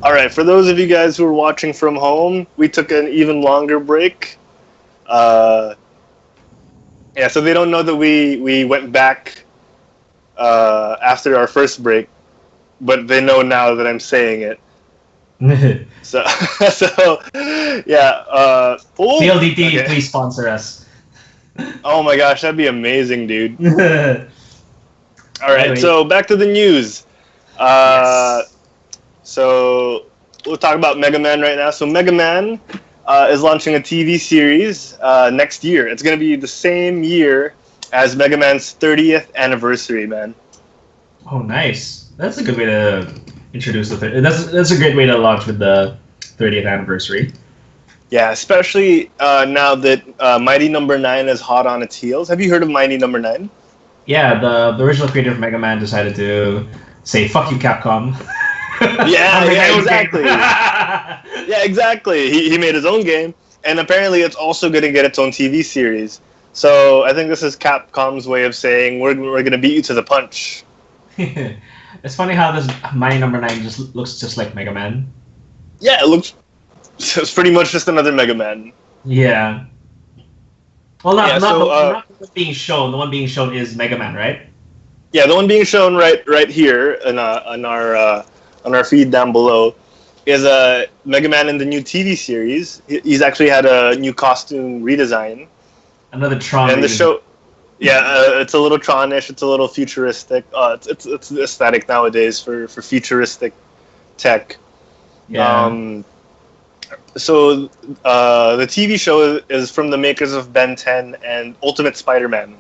All right, for those of you guys who are watching from home, we took an even longer break. Uh, yeah, so they don't know that we went back after our first break, but they know now that I'm saying it. So, so yeah. PLDT, okay. please sponsor us. Oh my gosh, that'd be amazing, dude. All right, Anyway. so back to the news. Yes. So we'll talk about Mega Man right now. So Mega Man is launching a TV series next year. It's going to be the same year as Mega Man's 30th anniversary, man. Oh, nice. That's a good way to introduce the. That's a great way to launch with the 30th anniversary. Yeah, especially now that Mighty Number 9 is hot on its heels. Have you heard of Mighty Number 9? Yeah, the original creator of Mega Man decided to say "fuck you, Capcom." Yeah, exactly. Yeah, exactly. He made his own game, and apparently it's also going to get its own TV series. So I think this is Capcom's way of saying we're going to beat you to the punch. It's funny how this Mighty Number 9 just looks just like Mega Man. Yeah, it looks. It's pretty much just another Mega Man. Yeah. Well, not the one being shown. The one being shown is Mega Man, right? Yeah, the one being shown right here on our feed down below is Mega Man in the new TV series. He's actually had a new costume redesign. Another Tron. And the show, yeah, it's a little Tronish. It's a little futuristic. It's aesthetic nowadays for futuristic tech. Yeah. So the TV show is from the makers of Ben 10 and Ultimate Spider-Man.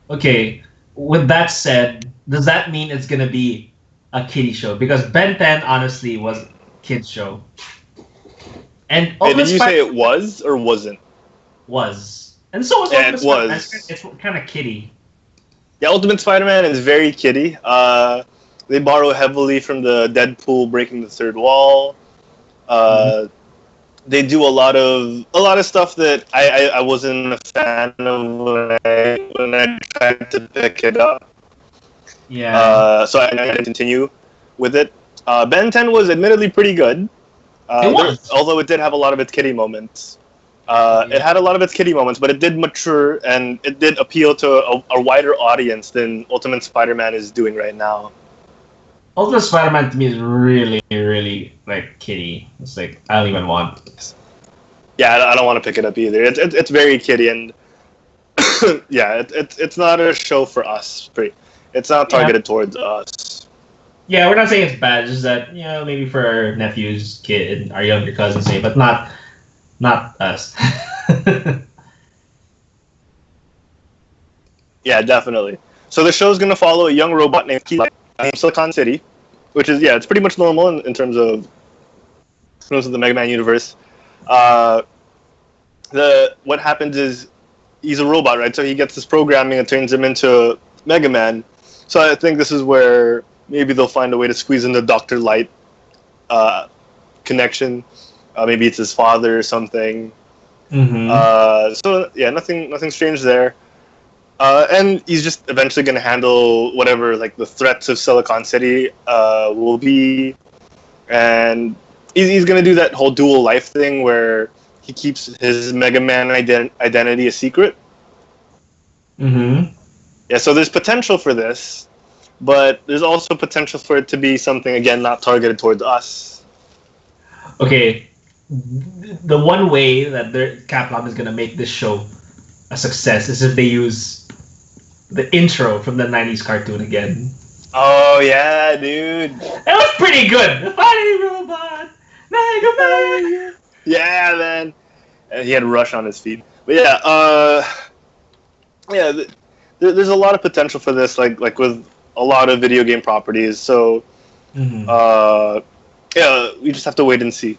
Okay. With that said, does that mean it's gonna be a kiddie show? Because Ben 10 honestly was a kids show. And Hey, did you say it was or wasn't? Was. And so was Yeah, Ultimate it was. Spider-Man. It's kind of kiddie. Yeah, Ultimate Spider-Man is very kiddie. They borrow heavily from the Deadpool breaking the third wall. They do a lot of stuff that I wasn't a fan of when I tried to pick it up. Yeah. So I didn't continue with it. Ben 10 was admittedly pretty good. It was. Although it did have a lot of its kiddie moments. It had a lot of its kiddie moments, but it did mature and it did appeal to a wider audience than Ultimate Spider-Man is doing right now. Ultimate Spider-Man to me is really, really like kiddie. It's like I don't even want. Yeah, I don't want to pick it up either. It's very kiddie and yeah, it's not a show for us. It's not targeted towards us. Yeah, we're not saying it's bad. Just that maybe for our nephews, kid, our younger cousins, say, but not us. Yeah, definitely. So the show's gonna follow a young robot named Silicon City, which is it's pretty much normal in terms of the Mega Man universe. What happens is he's a robot, right? So he gets this programming and turns him into Mega Man. So I think this is where maybe they'll find a way to squeeze in the Dr. Light connection. Maybe it's his father or something. Mm-hmm. So yeah, nothing strange there. And he's just eventually going to handle whatever like the threats of Silicon City will be, and he's going to do that whole dual life thing where he keeps his Mega Man identity a secret. Mm-hmm. Yeah, so there's potential for this, but there's also potential for it to be something again not targeted towards us. Okay, the one way that Capcom is going to make this show a success is if they use the intro from the 90s cartoon again. Oh, yeah, dude. It was pretty good. Mighty Robot, Mega Man. Yeah, man. And he had Rush on his feet. But there's a lot of potential for this, like with a lot of video game properties. So, we just have to wait and see.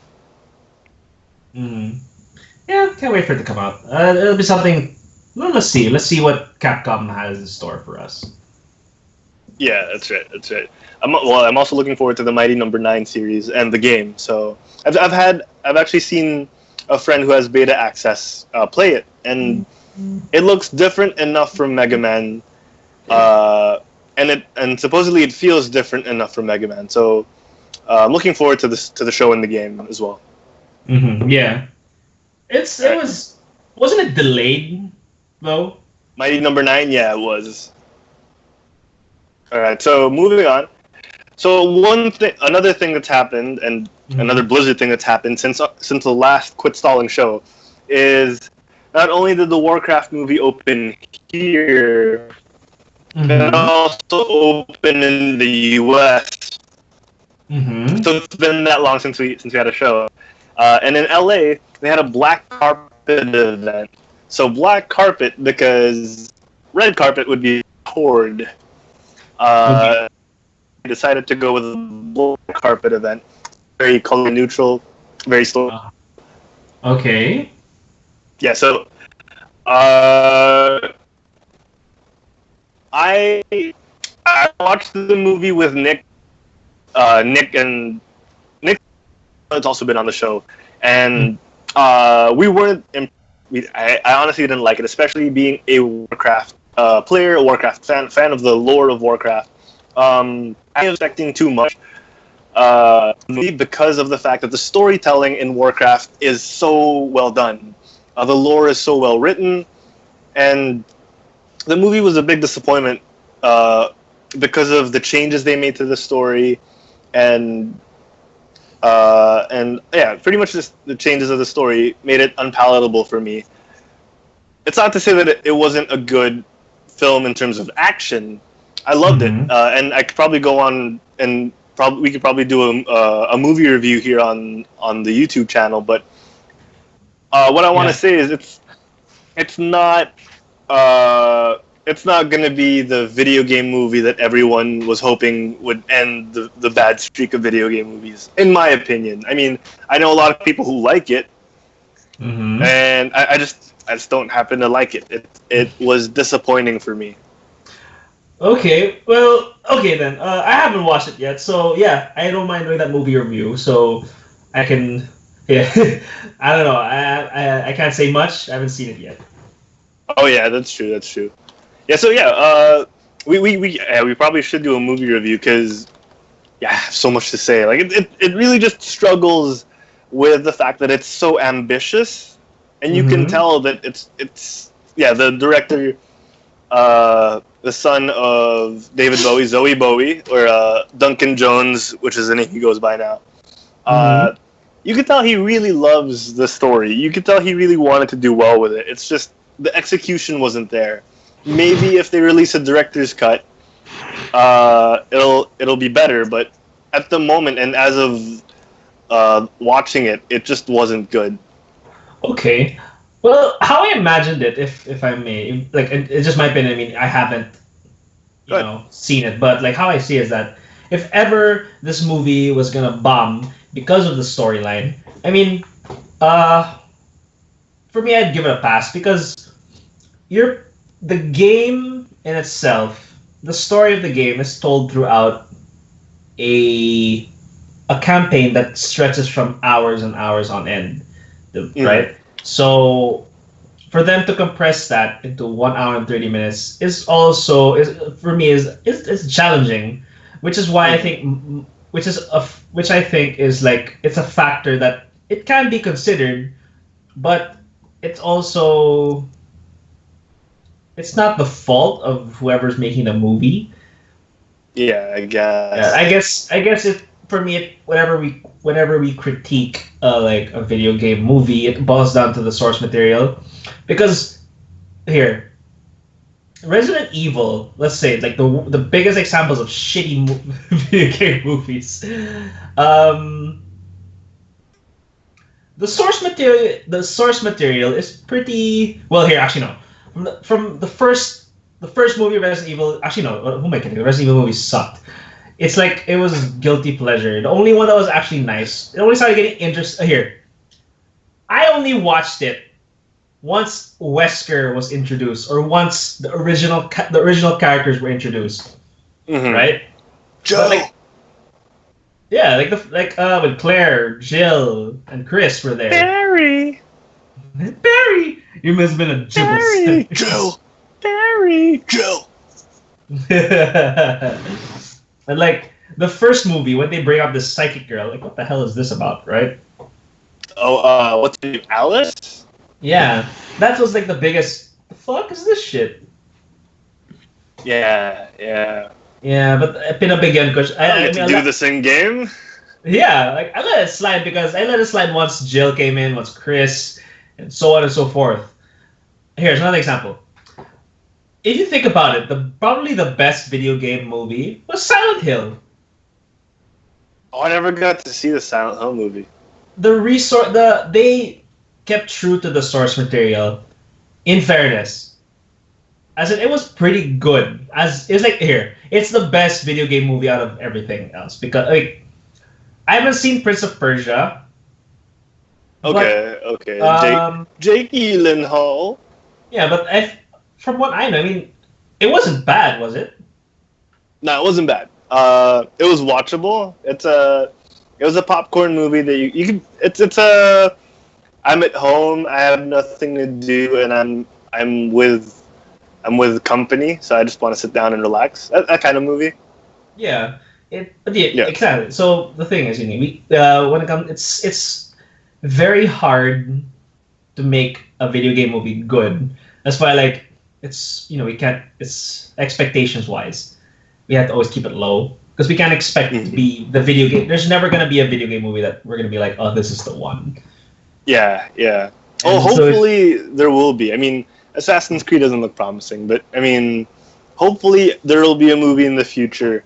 Mm-hmm. Yeah, can't wait for it to come out. It'll be something. Well, let's see. Let's see what Capcom has in store for us. Yeah, that's right. I'm also looking forward to the Mighty Number 9 series and the game. So I've actually seen a friend who has beta access play it, and it looks different enough from Mega Man, and supposedly it feels different enough from Mega Man. So I'm looking forward to the show and the game as well. Yeah, wasn't it delayed though? Mighty Number 9, yeah, it was. All right, so moving on. So another thing that's happened, and another Blizzard thing that's happened since the last Quit Stalling show, is not only did the Warcraft movie open here, it also opened in the U.S. So it's been that long since we had a show, and in L.A. they had a black carpet event. So black carpet because red carpet would be Horde. Decided to go with a black carpet event, very color neutral, very slow. Okay. Yeah. So, I watched the movie with Nick. Nick has also been on the show, and we weren't. I honestly didn't like it, especially being a Warcraft player, a Warcraft fan of the lore of Warcraft. I was expecting too much because of the fact that the storytelling in Warcraft is so well done. The lore is so well written, and the movie was a big disappointment because of the changes they made to the story, and yeah, pretty much just the changes of the story made it unpalatable for me. It's not to say that it wasn't a good film in terms of action. I loved it, and I could probably go on and we could probably do a movie review here on the YouTube channel. But what I want to say is it's not going to be the video game movie that everyone was hoping would end the bad streak of video game movies, in my opinion. I mean, I know a lot of people who like it, and I just don't happen to like it. It was disappointing for me. Okay, well, okay then. I haven't watched it yet, so yeah, I don't mind doing that movie review. So I can, yeah, I don't know. I can't say much. I haven't seen it yet. Oh yeah, that's true. That's true. Yeah. So yeah, we probably should do a movie review because I have so much to say. Like it really just struggles with the fact that it's so ambitious, and you can tell that it's the director. The son of David Bowie, Zoe Bowie, or Duncan Jones, which is the name he goes by now. You could tell he really loves the story. You could tell he really wanted to do well with it. It's just the execution wasn't there. Maybe if they release a director's cut, it'll be better. But at the moment, and as of watching it, it just wasn't good. Okay. Well, how I imagined it, if I may, like it just might be. I mean, I haven't, seen it, but like how I see it is that if ever this movie was gonna bomb because of the storyline, I mean, for me, I'd give it a pass because the game in itself, the story of the game is told throughout a campaign that stretches from hours and hours on end, right? So, for them to compress that into 1 hour and 30 minutes is challenging, which is why I think, which I think is like it's a factor that it can be considered, but it's also not the fault of whoever's making the movie. Yeah, I guess. Yeah, I guess it. For me, whenever we critique like a video game movie, it boils down to the source material. Because here, Resident Evil, let's say, like the biggest examples of shitty video game movies, the source material is pretty well. Here, actually, no, from the first movie, Resident Evil. Actually, no, who am I kidding? The Resident Evil movies sucked. It's like it was guilty pleasure. The only one that was actually nice. It only started getting interest here. I only watched it once Wesker was introduced, or once the original characters were introduced, right? Joe. When Claire, Jill, and Chris were there. Barry. You must have been a Jill. Barry. Joe. Barry. Joe. And like the first movie when they bring up this psychic girl, like what the hell is this about, right? Oh, what's her name? Alice? Yeah, that was like the biggest. The fuck is this shit? Yeah, yeah. Yeah, but pinabigyan ko siya. I don't get mean, to do this in game. Yeah, like I let it slide because I let it slide once Jill came in, once Chris, and so on and so forth. Here's another example. If you think about it, probably the best video game movie was Silent Hill. Oh, I never got to see the Silent Hill movie. They kept true to the source material. In fairness, as in it was pretty good. As it's like here, it's the best video game movie out of everything else because like I haven't seen Prince of Persia. Okay, but, okay. Jake Gyllenhaal. Yeah, but from what I know, I mean, it wasn't bad, was it? No, it wasn't bad. It was watchable. It was a popcorn movie that you can. It's a. I'm at home. I have nothing to do, and I'm with company, so I just want to sit down and relax. That kind of movie. Yeah. Exactly. So the thing is, when it comes, it's very hard to make a video game movie good. That's why, like, it's we can't. It's expectations wise, we have to always keep it low because we can't expect it to be the video game. There's never gonna be a video game movie that we're gonna be like, oh, this is the one. Yeah, yeah. Oh, hopefully there will be. I mean, Assassin's Creed doesn't look promising, but I mean, hopefully there will be a movie in the future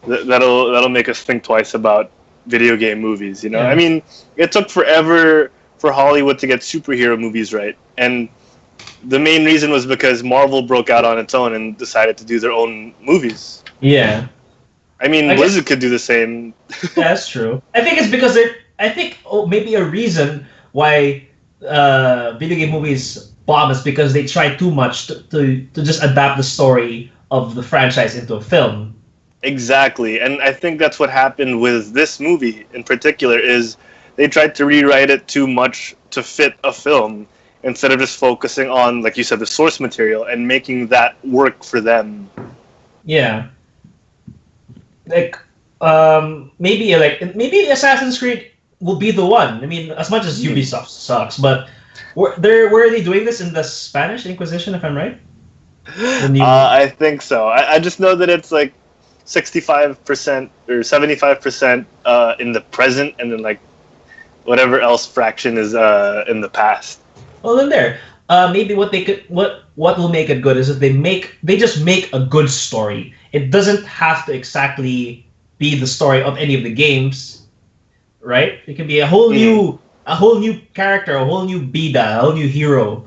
that'll make us think twice about video game movies. You know, I mean, it took forever for Hollywood to get superhero movies right, and the main reason was because Marvel broke out on its own and decided to do their own movies. Yeah. I mean, Blizzard could do the same. Yeah, that's true. I think it's because maybe a reason why video game movies bomb is because they try too much to just adapt the story of the franchise into a film. Exactly, and I think that's what happened with this movie in particular. Is they tried to rewrite it too much to fit a film instead of just focusing on, like you said, the source material and making that work for them. Yeah. Like maybe Assassin's Creed will be the one. I mean, as much as Ubisoft sucks, but were they doing this in the Spanish Inquisition, if I'm right? I think so. I just know that it's like 65% or 75% in the present, and then like whatever else fraction is in the past. Well, then maybe what will make it good is if they just make a good story. It doesn't have to exactly be the story of any of the games, right? It can be a whole new character, a whole new bida, a whole new hero.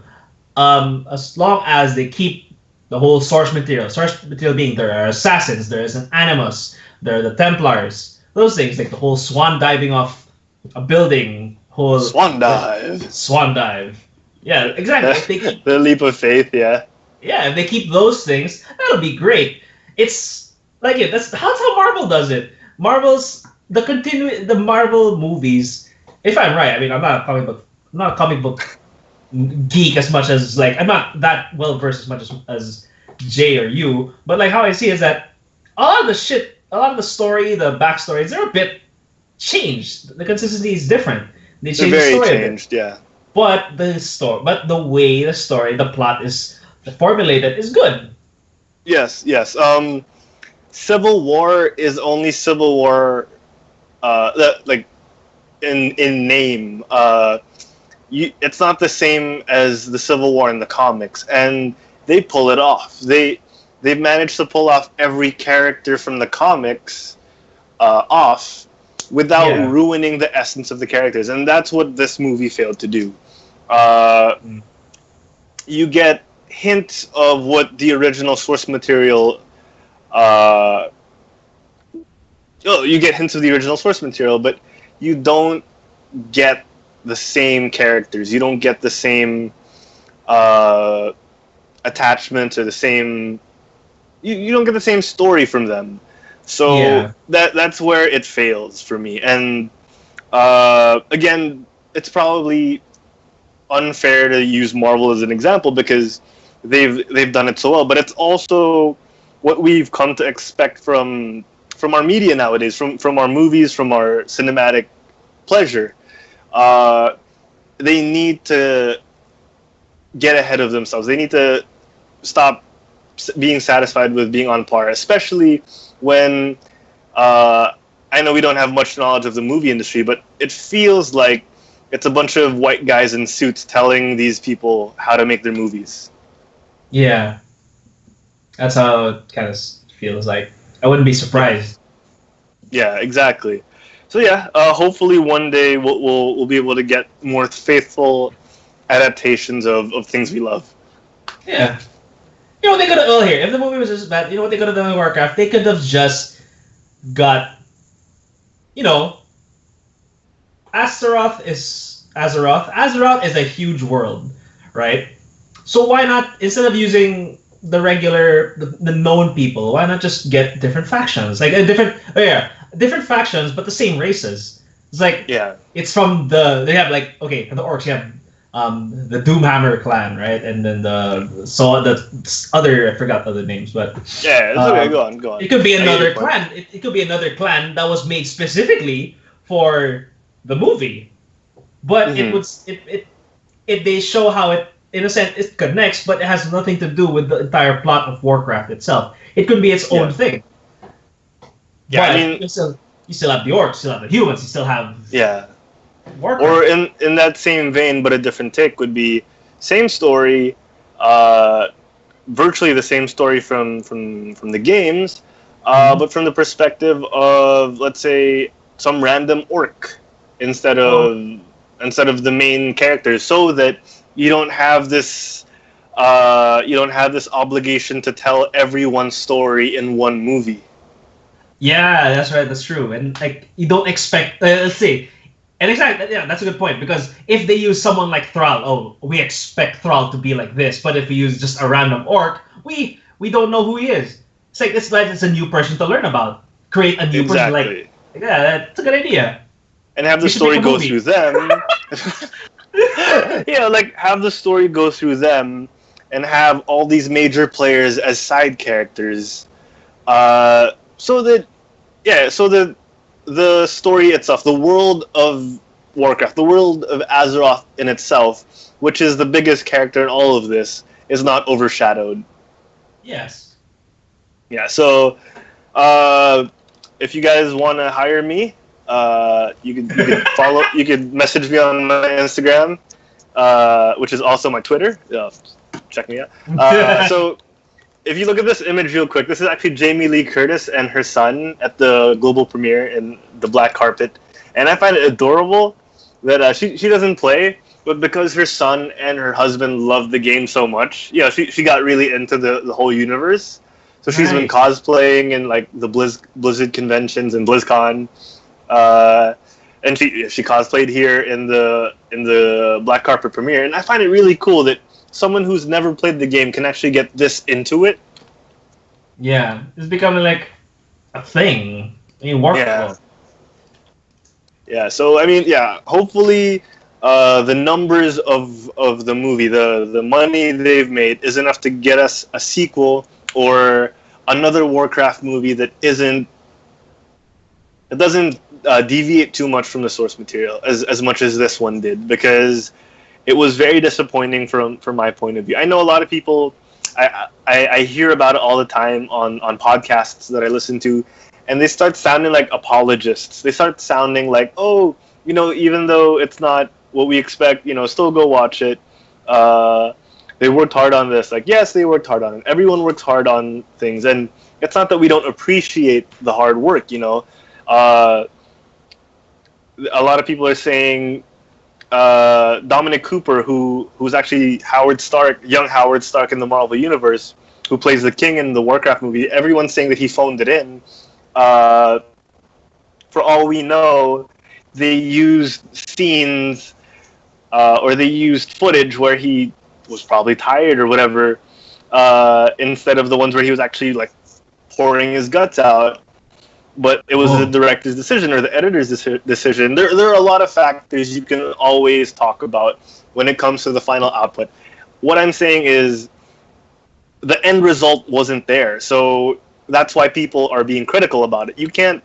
As long as they keep the whole source material. Source material being there are assassins, there is an animus, there are the Templars. Those things like the whole swan diving off a building, whole swan dive. Swan dive. Yeah, exactly. The leap of faith, yeah. Yeah, if they keep those things, that'll be great. It's like that's how Marvel does it. The Marvel movies. If I'm right, I mean I'm not a comic book geek as much as like I'm not that well versed as much as Jay or you. But like how I see it is that a lot of the story, the backstories, they're a bit changed. The consistency is different. They're very changed, yeah. But the way the story, the plot is formulated is good. Yes. Civil War is only Civil War, like in name. It's not the same as the Civil War in the comics, and they pull it off. They've managed to pull off every character from the comics off without ruining the essence of the characters, and that's what this movie failed to do. You get hints of what the original source material. You get hints of the original source material, but you don't get the same characters. You don't get the same attachment or the same. You don't get the same story from them. So that's where it fails for me. And again, it's probably unfair to use Marvel as an example because they've done it so well. But it's also what we've come to expect from our media nowadays, from our movies, from our cinematic pleasure. They need to get ahead of themselves. They need to stop being satisfied with being on par, especially when I know we don't have much knowledge of the movie industry, but it feels like it's a bunch of white guys in suits telling these people how to make their movies. Yeah, that's how it kind of feels like. I wouldn't be surprised. Yeah, exactly. So yeah, hopefully one day we'll be able to get more faithful adaptations of things we love. Yeah. You know what they could have... Well, here, if the movie was just bad, you know what they could have done with Warcraft? They could have just got... You know... Azeroth is a huge world, right? So why not, instead of using the regular, the known people, why not just get different factions? Like, different factions, but the same races. It's like... Yeah. It's from the... They have, like... Okay, for the orcs, you have... the Doomhammer clan, right? And then the other, I forgot other names, but yeah, it's okay. Go on. It could be another clan. It could be another clan that was made specifically for the movie, but they show how it, in a sense, it connects, but it has nothing to do with the entire plot of Warcraft itself. It could be its own thing. Yeah, but I mean, you still have the orcs, you still have the humans, you still have Warcraft. Or in that same vein, but a different take, would be same story, virtually the same story from the games, but from the perspective of, let's say, some random orc instead of the main characters, so that you don't have this obligation to tell everyone's story in one movie. Yeah, that's right. That's true. And like, you don't expect. Let's see. And exactly, yeah, that's a good point, because if they use someone like Thrall, we expect Thrall to be like this, but if we use just a random orc, we don't know who he is. It's like, this lad is a new person to learn about. Create a new person, like, yeah, that's a good idea. And have the story go through them. Yeah, like, have the story go through them, and have all these major players as side characters, so that the story itself, the world of Warcraft, the world of Azeroth in itself, which is the biggest character in all of this, is not overshadowed. Yes. Yeah, so if you guys want to hire me, you could follow. You could message me on my Instagram, which is also my Twitter. Check me out. So if you look at this image real quick, this is actually Jamie Lee Curtis and her son at the global premiere in the black carpet, and I find it adorable that she doesn't play, but because her son and her husband love the game so much, she got really into the whole universe. So she's been cosplaying in like the Blizzard conventions and BlizzCon, and she cosplayed here in the black carpet premiere, and I find it really cool that someone who's never played the game can actually get this into it. Yeah, it's becoming like a thing. I mean, Warcraft. Yeah. So I mean, hopefully, the numbers of the movie, the money they've made, is enough to get us a sequel or another Warcraft movie that doesn't deviate too much from the source material as much as this one did, because it was very disappointing from my point of view. I know a lot of people, I hear about it all the time on podcasts that I listen to, and they start sounding like apologists. They start sounding like, even though it's not what we expect, still go watch it. They worked hard on this. Like, yes, they worked hard on it. Everyone works hard on things, and it's not that we don't appreciate the hard work, A lot of people are saying Dominic Cooper, who's actually young Howard Stark in the Marvel Universe, who plays the king in the Warcraft movie. Everyone's saying that he phoned it in. For all we know, they used scenes or they used footage where he was probably tired or whatever, instead of the ones where he was actually like pouring his guts out. But it was the director's decision or the editor's decision. There are a lot of factors you can always talk about when it comes to the final output. What I'm saying is the end result wasn't there. So that's why people are being critical about it. You can't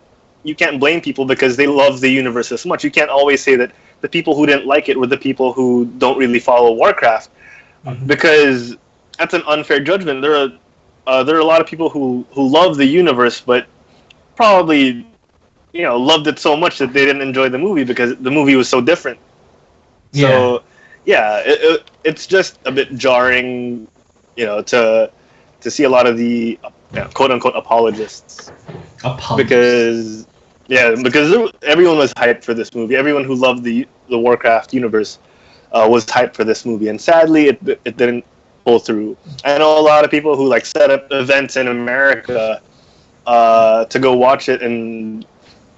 blame people because they love the universe this much. You can't always say that the people who didn't like it were the people who don't really follow Warcraft, because that's an unfair judgment. There are a lot of people who love the universe, but probably loved it so much that they didn't enjoy the movie because the movie was so different. Yeah. So yeah, it's just a bit jarring, to see a lot of the quote unquote apologists. Because everyone was hyped for this movie. Everyone who loved the Warcraft universe was hyped for this movie, and sadly, it didn't pull through. I know a lot of people who set up events in America to go watch it and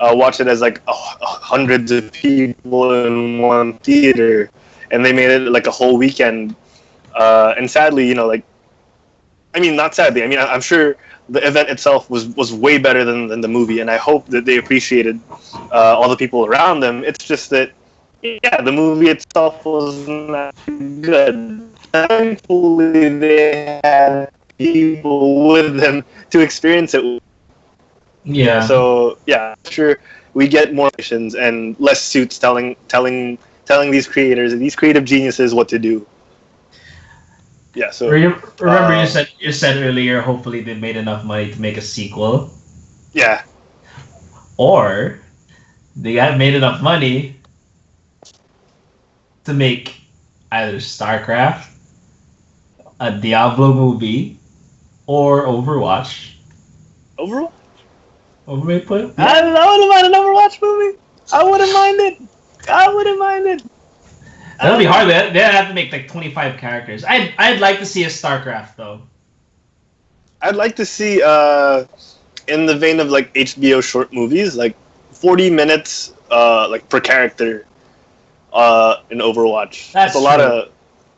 watch it as hundreds of people in one theater, and they made it a whole weekend. And sadly, not sadly. I'm sure the event itself was way better than the movie, and I hope that they appreciated all the people around them. It's just that, the movie itself was not good. Thankfully, they had people with them to experience it. Yeah. So I'm sure we get more missions and less suits telling these creators and these creative geniuses what to do. Yeah. So remember, you said earlier. Hopefully, they made enough money to make a sequel. Yeah. Or they made enough money to make either StarCraft, a Diablo movie, or Overwatch. Overwatch? Overwatch? Yeah. I wouldn't mind an Overwatch movie. I wouldn't mind it. That'll be hard. They'd have to make 25 characters. I'd like to see a StarCraft though. I'd like to see in the vein of HBO short movies, 40 minutes per character in Overwatch. That's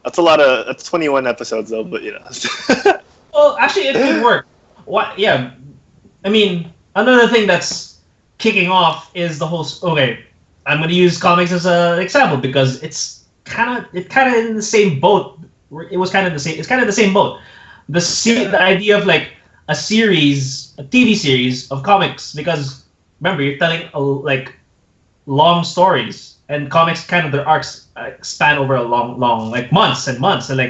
That's 21 episodes though, but Well, actually, it could work. What? Yeah, another thing that's kicking off is the whole. Okay, I'm going to use comics as an example because it's kind of in the same boat. It was kind of the same. It's kind of the same boat. The idea of a series, a TV series of comics, because remember you're telling long stories, and comics their arcs span over a long months and months, and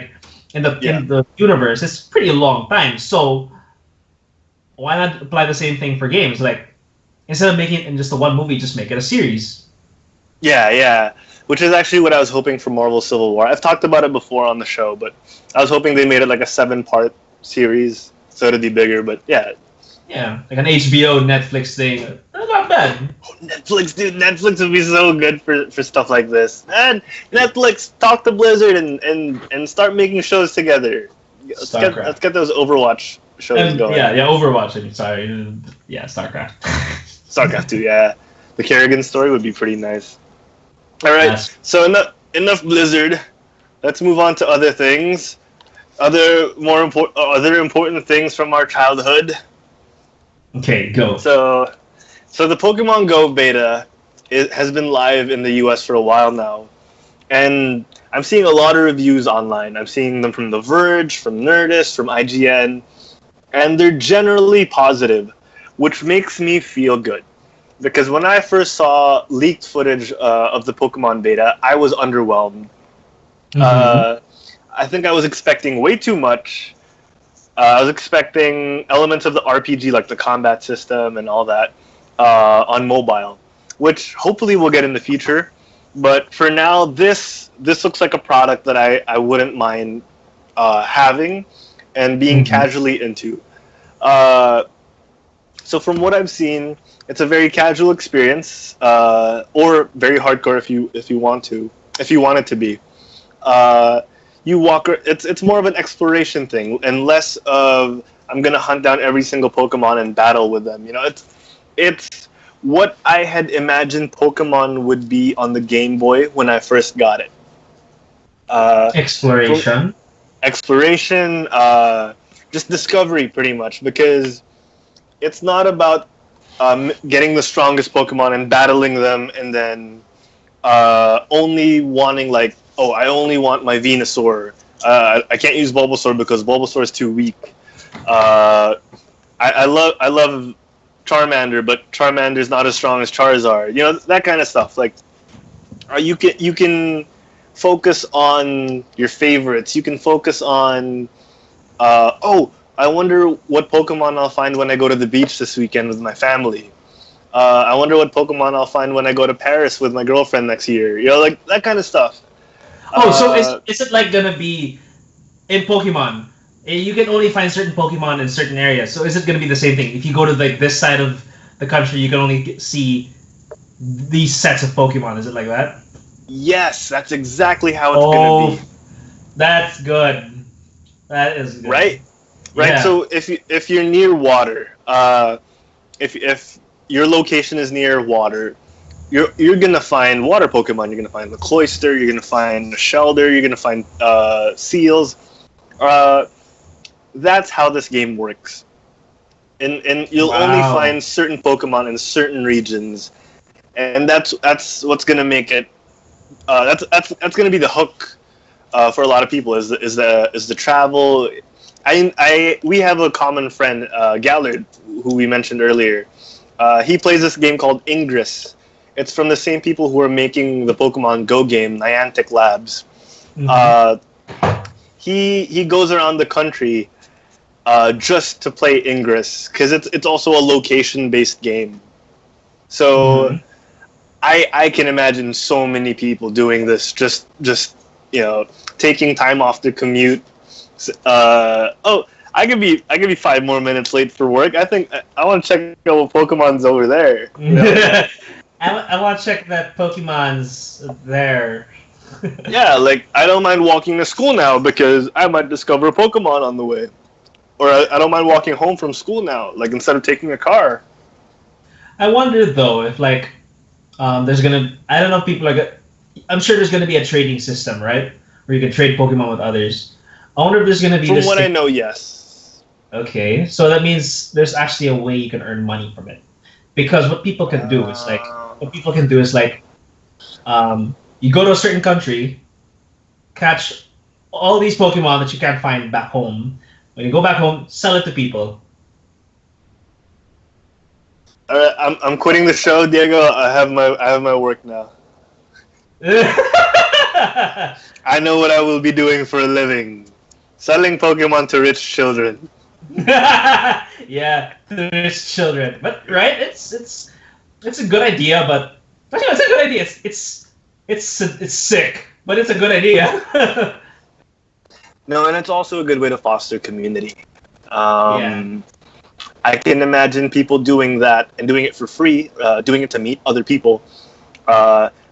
in the universe it's pretty long time. So why not apply the same thing for games? Instead of making it in just one movie, just make it a series. Yeah. Which is actually what I was hoping for Marvel Civil War. I've talked about it before on the show, but I was hoping they made it a 7-part series, so it'd be bigger. But yeah, an HBO Netflix thing. Not bad. Oh, Netflix, dude, Netflix would be so good for stuff like this. And Netflix, talk to Blizzard and start making shows together. Let's get those Overwatch shows going. Yeah, Overwatch. Sorry, StarCraft. StarCraft 2, yeah. The Kerrigan story would be pretty nice. All right, so enough Blizzard. Let's move on to other things. Other important things from our childhood. Okay, go. So the Pokemon Go beta has been live in the US for a while now, and I'm seeing a lot of reviews online. I'm seeing them from The Verge, from Nerdist, from IGN, and they're generally positive, which makes me feel good. Because when I first saw leaked footage of the Pokemon beta, I was underwhelmed. I think I was expecting way too much. I was expecting elements of the RPG, like the combat system and all that, on mobile, which hopefully we'll get in the future. But for now, this looks like a product that I wouldn't mind having and being casually into. So from what I've seen, it's a very casual experience, or very hardcore if you want it to be. You walk. It's more of an exploration thing, and less of I'm gonna hunt down every single Pokemon and battle with them. It's what I had imagined Pokemon would be on the Game Boy when I first got it. Exploration, just discovery, pretty much, because it's not about getting the strongest Pokemon and battling them, and then only wanting I only want my Venusaur. I can't use Bulbasaur because Bulbasaur is too weak. I love Charmander, but Charmander's not as strong as Charizard. You know, that kind of stuff. Like, you can focus on your favorites. You can focus on, I wonder what Pokemon I'll find when I go to the beach this weekend with my family. I wonder what Pokemon I'll find when I go to Paris with my girlfriend next year. You know, like that kind of stuff. Oh, so is it like gonna be in Pokemon? You can only find certain Pokemon in certain areas. So is it gonna be the same thing? If you go to like this side of the country, you can only see these sets of Pokemon. Is it like that? Yes, that's exactly how it's gonna be. That's good. That is good. Right. Yeah. So if you're near water, if your location is near water, you're gonna find water Pokemon. You're gonna find the Cloyster. You're gonna find the Shelder. You're gonna find Seals. That's how this game works. And you'll only find certain Pokemon in certain regions, and that's what's gonna make it. That's gonna be the hook for a lot of people. Is the travel. We have a common friend, Gallard, who we mentioned earlier. He plays this game called Ingress. It's from the same people who are making the Pokemon Go game, Niantic Labs. Mm-hmm. He goes around the country just to play Ingress because it's also a location-based game. So I can imagine so many people doing this, just taking time off the commute. I could be 5 more minutes late for work. I think I want to check out what Pokemon's over there. You know? I want to check that Pokemon's there. Yeah, like I don't mind walking to school now because I might discover a Pokemon on the way, or I don't mind walking home from school now, like instead of taking a car. I wonder though if like there's gonna I don't know if people are I'm sure there's gonna be a trading system, right, where you can trade Pokemon with others. I wonder if there's gonna be From what I know, yes. Okay, so that means there's actually a way you can earn money from it, because what people can do is you go to a certain country, catch all these Pokemon that you can't find back home. When you go back home, sell it to people. I'm quitting the show, Diego. I have my work now. I know what I will be doing for a living. Selling Pokemon to rich children. Yeah, to rich children. But right, it's a good idea. But it's a good idea. It's sick, but it's a good idea. No, and it's also a good way to foster community. I can imagine people doing that and doing it for free, doing it to meet other people.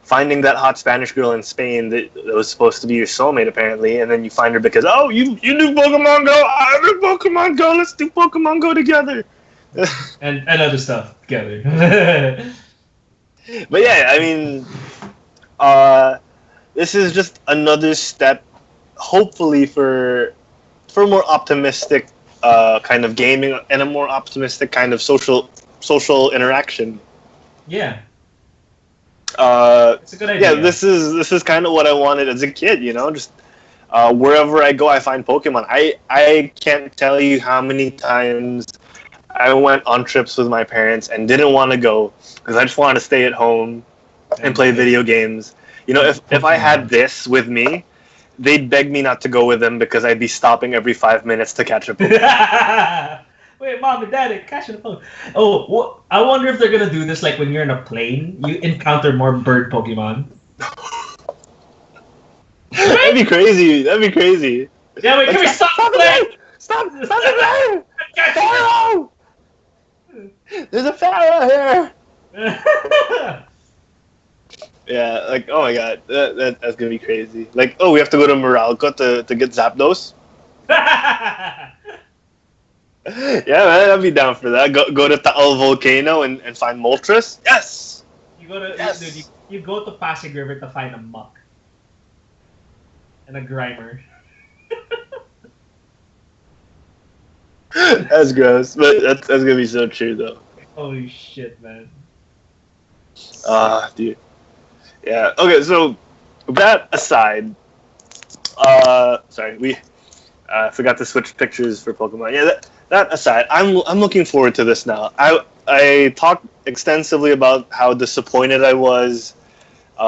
Finding that hot Spanish girl in Spain that was supposed to be your soulmate, apparently, and then you find her because, oh, you do Pokemon Go, I do Pokemon Go, let's do Pokemon Go together. and other stuff together. But yeah, I mean, this is just another step, hopefully, for more optimistic kind of gaming and a more optimistic kind of social interaction. Yeah. It's a good idea. Yeah, this is kind of what I wanted as a kid, you know, just wherever I go, I find Pokemon. I can't tell you how many times I went on trips with my parents and didn't want to go because I just wanted to stay at home and play video games. You know, if I had this with me, they'd beg me not to go with them because I'd be stopping every 5 minutes to catch a Pokemon. Wait, Mom and Dad, catching the phone. Oh, I wonder if they're gonna do this like when you're in a plane, you encounter more bird Pokemon. That'd be crazy. Yeah, wait, can we stop the plane? Stop the plane! Pharaoh! There's a Pharaoh here! Yeah, like, oh my god, that's gonna be crazy. Like, oh, we have to go to Meralco to get Zapdos? Yeah, man, I'd be down for that. Go to Taal Volcano and find Moltres? Yes! You go to Pasig River to find a muck. And a Grimer. That's gross, but that's gonna be so true, though. Holy shit, man. Dude. Yeah, okay, so, that aside, sorry, we forgot to switch pictures for Pokemon. Yeah, that aside, I'm looking forward to this now. I talked extensively about how disappointed I was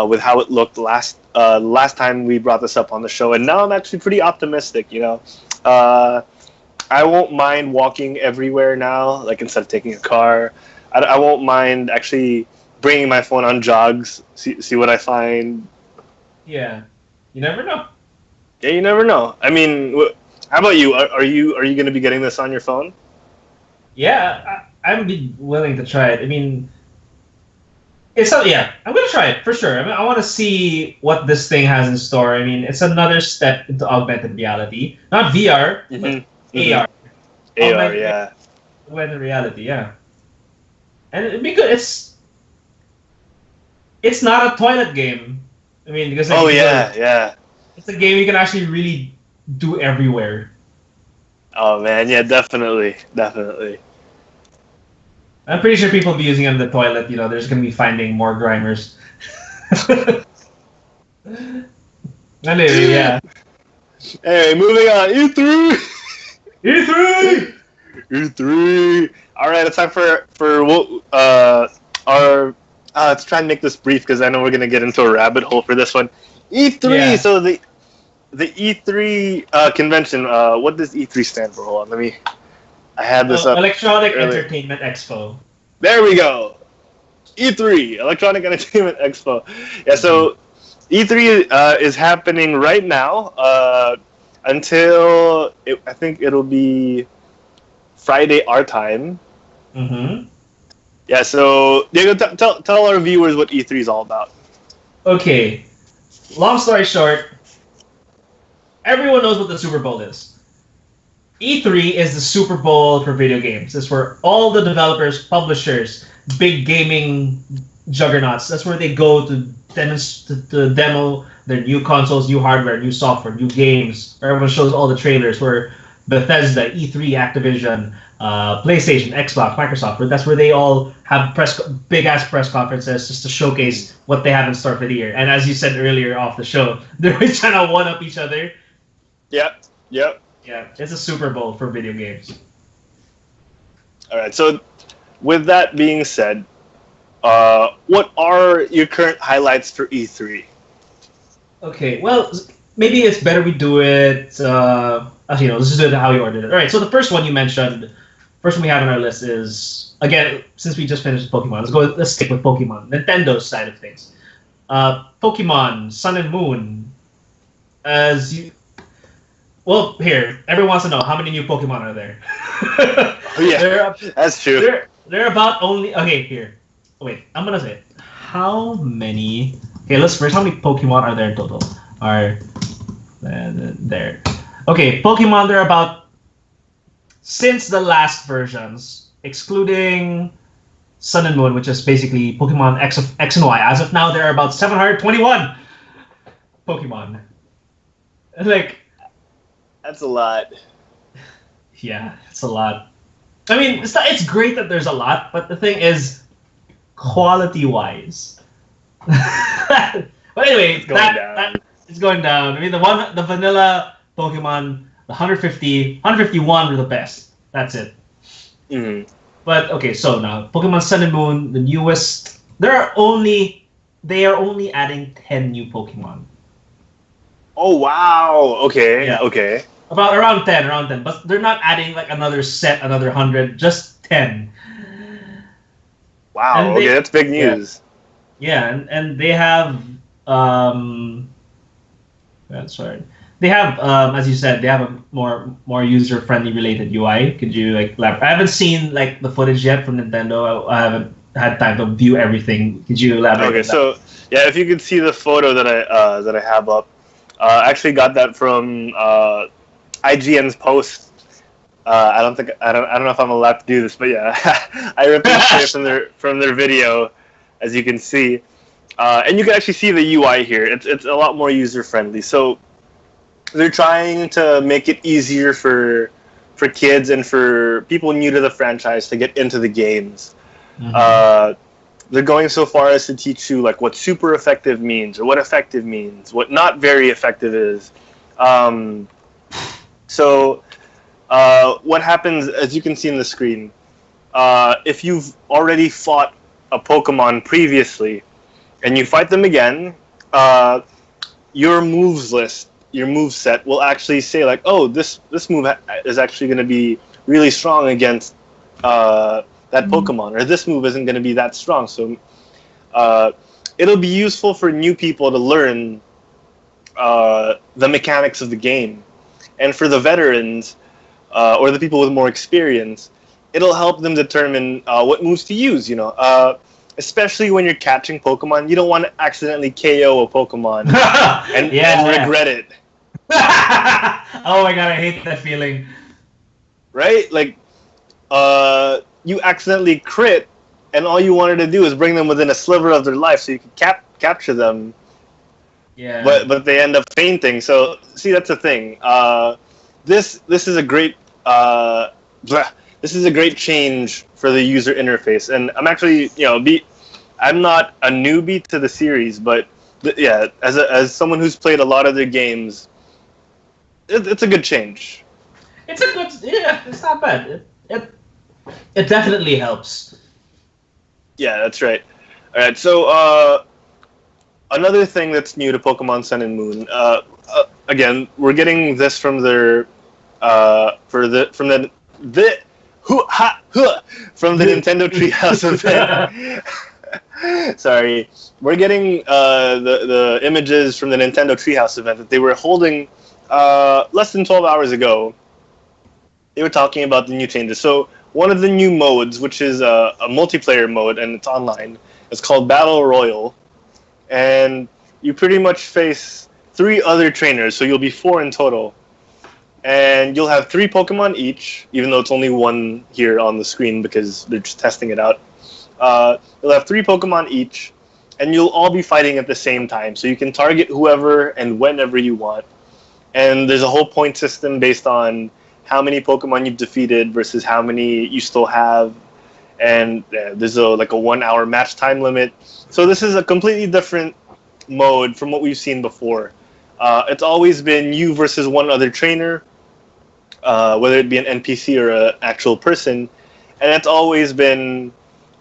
with how it looked last time we brought this up on the show, and now I'm actually pretty optimistic. You know, I won't mind walking everywhere now, like instead of taking a car. I won't mind actually bringing my phone on jogs, see what I find. Yeah, you never know. Yeah, you never know. I mean, how about you? Are you going to be getting this on your phone? Yeah, I'm be willing to try it. I mean, it's not. Yeah, I'm gonna try it for sure. I mean, I want to see what this thing has in store. I mean, it's another step into augmented reality, not VR, but AR. AR, yeah. Augmented reality, yeah. And it'd be good. It's not a toilet game. I mean, because like, yeah. It's a game you can actually really do everywhere. Oh man, yeah, definitely. I'm pretty sure people will be using it in the toilet. You know, there's gonna be finding more grimers. Anyway, yeah. Hey, moving on. E3. E3. All right, it's time for our. Let's try and make this brief because I know we're gonna get into a rabbit hole for this one. E3. Yeah. So the E3 convention. What does E3 stand for? Hold on, I had this up. Electronic Entertainment Expo. There we go. E3, Electronic Entertainment Expo. Yeah, so E3 is happening right now until I think it'll be Friday our time. Mm-hmm. Yeah, so Diego, tell our viewers what E3 is all about. Okay, long story short, everyone knows what the Super Bowl is. E3 is the Super Bowl for video games. It's where all the developers, publishers, big gaming juggernauts, that's where they go to demo their new consoles, new hardware, new software, new games. Where everyone shows all the trailers. Where Bethesda, E3, Activision, PlayStation, Xbox, Microsoft, that's where they all have big-ass press conferences just to showcase what they have in store for the year. And as you said earlier off the show, they're always trying to one-up each other. Yep. Yeah, it's a Super Bowl for video games. All right, so with that being said, what are your current highlights for E3? Okay, well, maybe it's better we do it. Actually, no, let's just do it how we ordered it. All right, so the first one you mentioned, first one we have on our list is, again, since we just finished Pokemon, let's stick with Pokemon, Nintendo's side of things. Pokemon Sun and Moon, well, here, everyone wants to know how many new Pokemon are there. Yeah, that's true. They're about only. Okay, here. Wait, I'm gonna say it. How many? Okay, let's first. How many Pokemon are there in total? Are there? Okay, Pokemon. They're about, since the last versions, excluding Sun and Moon, which is basically Pokemon X and Y. As of now, there are about 721 Pokemon. Like. That's a lot. Yeah, it's a lot. I mean, it's great that there's a lot, but the thing is, quality-wise. But anyway, it's going down. I mean, the vanilla Pokemon, the 151 were the best. That's it. Mm-hmm. But okay, so now Pokemon Sun and Moon, the newest. They are only adding 10 new Pokemon. Oh wow! Okay, yeah. Okay. Around 10, but they're not adding like another 100, just 10. Wow, okay, that's big news. Yeah, and they have sorry. They have as you said, they have a more user friendly related UI. Could you like elaborate? I haven't seen like the footage yet from Nintendo. I haven't had time to view everything. Could you elaborate? Okay, so yeah, if you could see the photo that I have up, I actually got that from IGN's post. I don't know if I'm allowed to do this, but yeah, I ripped it straight from their video, as you can see, and you can actually see the UI here. It's a lot more user friendly. So they're trying to make it easier for kids and for people new to the franchise to get into the games. Mm-hmm. They're going so far as to teach you like what super effective means, or what effective means, what not very effective is. So what happens, as you can see in the screen, if you've already fought a Pokemon previously and you fight them again, your moves list, your move set will actually say like, oh, this move is actually going to be really strong against that Pokemon, or this move isn't going to be that strong. So it'll be useful for new people to learn the mechanics of the game, and for the veterans or the people with more experience, it'll help them determine what moves to use. Especially when you're catching Pokemon, you don't want to accidentally KO a Pokemon and regret it. Oh my god, I hate that feeling. Right? Like, you accidentally crit, and all you wanted to do is bring them within a sliver of their life so you could capture them. Yeah. But they end up fainting. So, see, that's the thing. This is a great this is a great change for the user interface, and I'm actually I'm not a newbie to the series, but as someone who's played a lot of their games, it's a good change. It's not bad. It definitely helps. Yeah, that's right. All right, so another thing that's new to Pokemon Sun and Moon. Again, we're getting this from their from the Nintendo Treehouse event. Sorry, we're getting the images from the Nintendo Treehouse event that they were holding less than 12 hours ago. They were talking about the new changes. So one of the new modes, which is a multiplayer mode and it's online, it's called Battle Royal, and you pretty much face 3 other trainers, so you'll be 4 in total. And you'll have 3 Pokemon each, even though it's only 1 here on the screen because they're just testing it out. You'll have 3 Pokemon each, and you'll all be fighting at the same time. So you can target whoever and whenever you want. And there's a whole point system based on how many Pokemon you've defeated versus how many you still have. And there's a 1-hour match time limit. So this is a completely different mode from what we've seen before. It's always been you versus one other trainer, whether it be an NPC or an actual person, and it's always been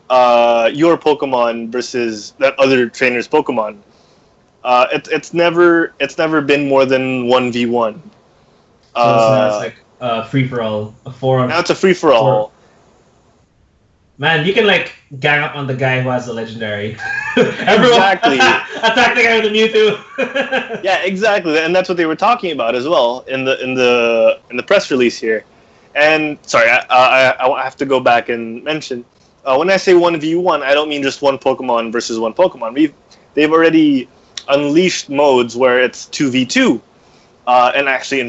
your Pokemon versus that other trainer's Pokemon. It's never been more than 1v1. So now it's like free for all. Now it's a free for all. Man, you can gang up on the guy who has the legendary. Everyone exactly. Attack the guy with the Mewtwo. Yeah, exactly, and that's what they were talking about as well in the press release here. And sorry, I have to go back and mention when I say 1v1, I don't mean just one Pokemon versus one Pokemon. They've already unleashed modes where it's 2v2, and I actually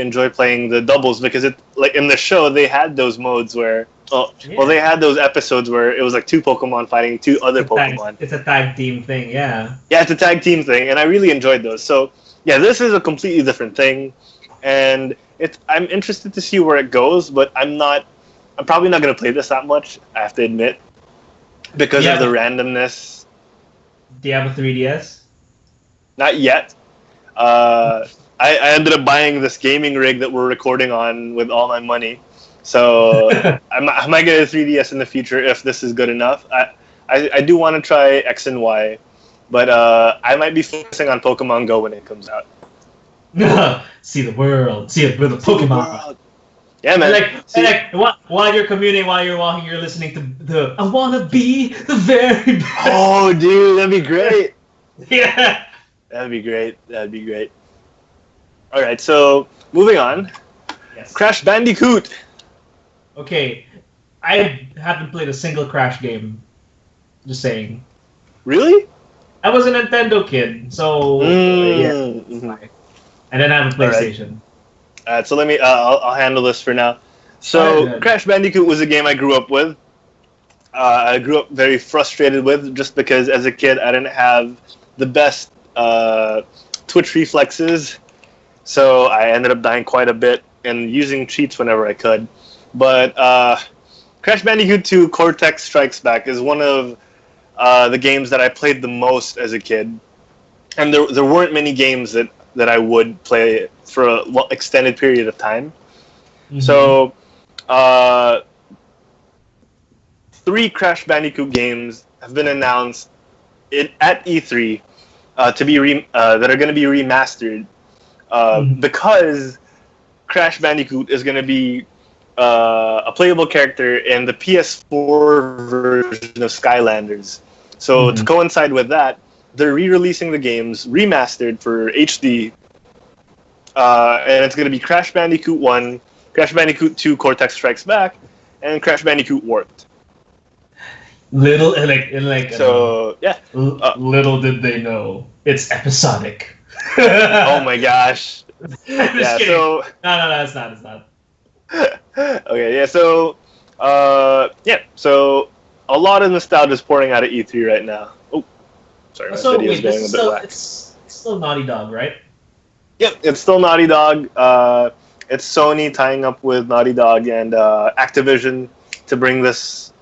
enjoy playing the doubles because it in the show they had those modes where. Well, they had those episodes where it was 2 Pokemon fighting 2 other Pokemon. It's a tag team thing, yeah. Yeah, it's a tag team thing, and I really enjoyed those. So, yeah, this is a completely different thing, and I'm interested to see where it goes, but I'm probably not going to play this that much, I have to admit, because of the randomness. Do you have a 3DS? Not yet. I ended up buying this gaming rig that we're recording on with all my money. So I might get a 3DS in the future if this is good enough. I do want to try X and Y, but I might be focusing on Pokemon Go when it comes out. See the world. See it with a Pokemon. Yeah, man. While you're commuting, while you're walking, you're listening to the I Wanna Be the Very Best. Oh, dude, that'd be great. Yeah. That'd be great. All right, so moving on. Yes. Crash Bandicoot. Okay, I haven't played a single Crash game. Just saying. Really? I was a Nintendo kid, so yeah. Mm-hmm. And then I have a PlayStation. All right, so let me. I'll handle this for now. So Crash Bandicoot was a game I grew up with. I grew up very frustrated with just because as a kid I didn't have the best twitch reflexes, so I ended up dying quite a bit and using cheats whenever I could. But Crash Bandicoot 2 Cortex Strikes Back is one of the games that I played the most as a kid. And there weren't many games that I would play for an extended period of time. Mhm. So, 3 Crash Bandicoot games have been announced at E3 to be that are going to be remastered Mhm. because Crash Bandicoot is going to be a playable character in the PS4 version of Skylanders. So to Mhm. coincide with that, they're re-releasing the games remastered for HD, and it's going to be Crash Bandicoot 1, Crash Bandicoot 2 Cortex Strikes Back, and Crash Bandicoot Warped. Little like So yeah, little did they know it's episodic. oh my gosh, I'm just yeah. kidding. So No, it's not. It's not. okay, yeah. So so a lot of nostalgia is pouring out of E3 right now. Oh, sorry, my So video's wait, this going a is bit still whack. it's still Naughty Dog, right? Yep, it's still Naughty Dog. It's Sony tying up with Naughty Dog and Activision to bring this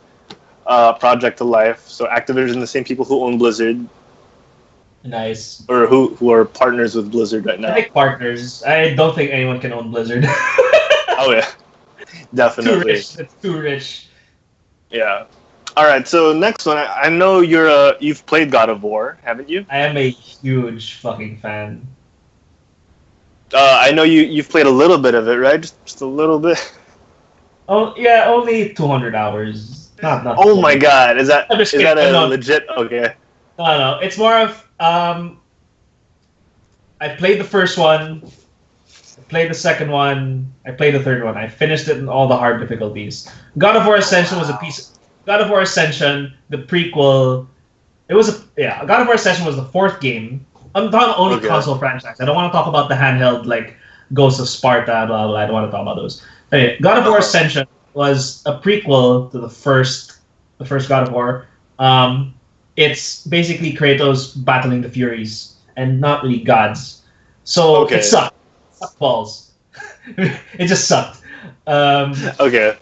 project to life. So Activision, the same people who own Blizzard, Nice. or who are partners with Blizzard right I now. think partners. I don't think anyone can own Blizzard. Oh yeah, definitely. Too rich. It's too rich. Yeah. All right. So next one, I know you've played God of War, haven't you? I am a huge fucking fan. I know you've played a little bit of it, right? Just a little bit. Oh yeah, only 200 hours. Not Oh my God! Is that I'm just is that kidding. a No, legit? Okay. no. It's more of I played the first one, I played the second one, I played the third one. I finished it in all the hard difficulties. God of War Ascension was a piece. God of War Ascension, the prequel. It was God of War Ascension was the fourth game. I'm talking only console franchise. I don't want to talk about the handheld like Ghost of Sparta, blah blah. I don't want to talk about those. Anyway, God of War Ascension was a prequel to the first God of War. It's basically Kratos battling the Furies and not really gods. So it sucked. It sucked balls. It just sucked. Okay.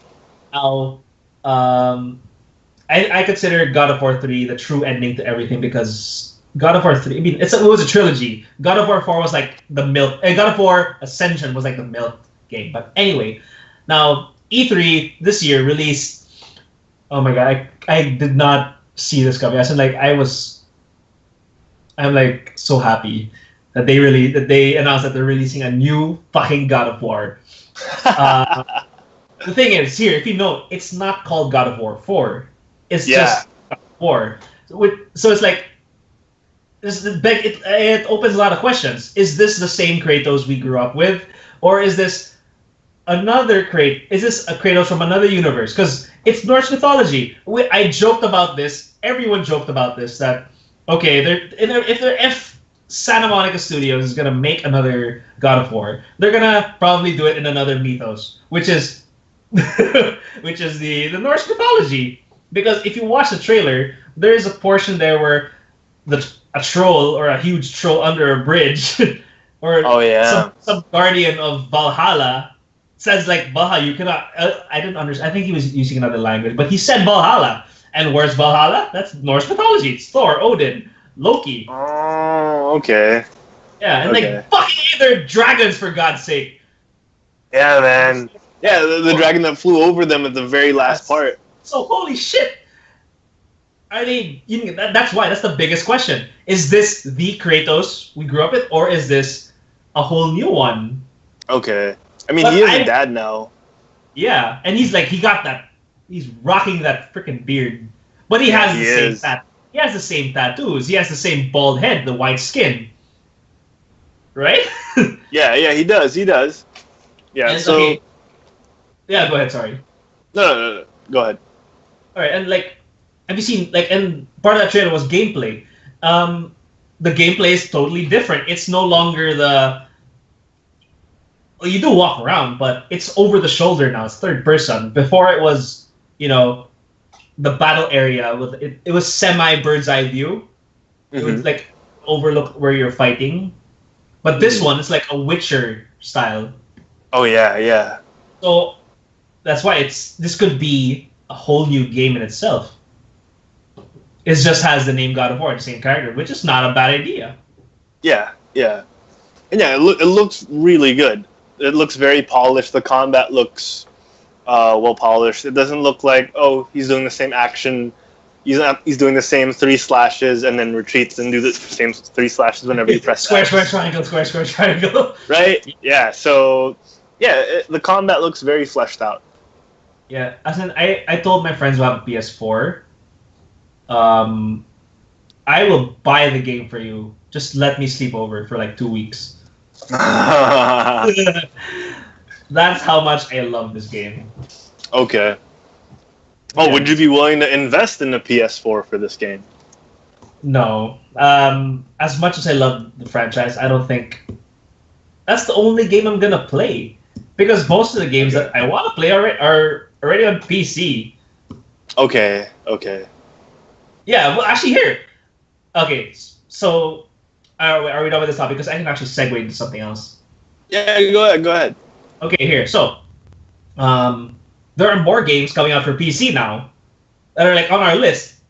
Now, I consider God of War 3 the true ending to everything because God of War 3, I mean, it was a trilogy. God of War 4 was like the milk, and God of War Ascension was like the milk game. But anyway, now E3 this year released, oh my God, I did not see this coming. I'm like so happy that they announced that they're releasing a new fucking God of War. The thing is, here, if you know, it's not called God of War 4. It's just God of War. So it's like, it opens a lot of questions. Is this the same Kratos we grew up with? Or is this another Kratos? Is this a Kratos from another universe? Because it's Norse mythology. I joked about this. Everyone joked about this. That, okay, if Santa Monica Studios is going to make another God of War, they're going to probably do it in another mythos, which is the Norse mythology. Because if you watch the trailer, there is a portion there where a troll or a huge troll under a bridge or some guardian of Valhalla says like Valhalla, you cannot. I didn't understand. I think he was using another language, but he said Valhalla. And where's Valhalla? That's Norse mythology. It's Thor, Odin, Loki. Oh, okay. Yeah, and like fucking they're dragons for God's sake. Yeah, man. Yeah, the dragon that flew over them at the very last part. So holy shit. I mean, that's why. That's the biggest question. Is this the Kratos we grew up with, or is this a whole new one? Okay. I mean, he is a dad now. Yeah, and he's rocking that freaking beard. But he has the same tattoo. He has the same tattoos. He has the same bald head, the white skin. Right? Yeah, he does. Yeah, and, so... Okay. Yeah, go ahead, sorry. No. Go ahead. Alright, and like, have you seen, like, and part of that trailer was gameplay. The gameplay is totally different. It's no longer well, you do walk around, but it's over the shoulder now. It's third person. Before it was, the battle area it was semi bird's eye view. It would like overlook where you're fighting. But this one is like a Witcher style. Oh yeah. So that's why this could be a whole new game in itself. It just has the name God of War, the same character, which is not a bad idea. Yeah. And yeah, it looks really good. it looks very polished. The combat looks well polished. It doesn't look like, oh, he's doing the same action. He's doing the same 3 slashes and then retreats and do the same 3 slashes whenever you press square, triangle, square, triangle. Right? Yeah. So the combat looks very fleshed out. Yeah, as in, I told my friends who have a PS4, I will buy the game for you. Just let me sleep over for like 2 weeks. That's how much I love this game. Okay. Oh, yeah. Would you be willing to invest in a PS4 for this game? No. As much as I love the franchise, I don't think that's the only game I'm gonna play. Because most of the games that I want to play are already on PC. Okay. Yeah, well, actually, here. Okay, so are we done with this topic? Because I can actually segue into something else. Yeah, go ahead. Okay, here. So, there are more games coming out for PC now that are like on our list.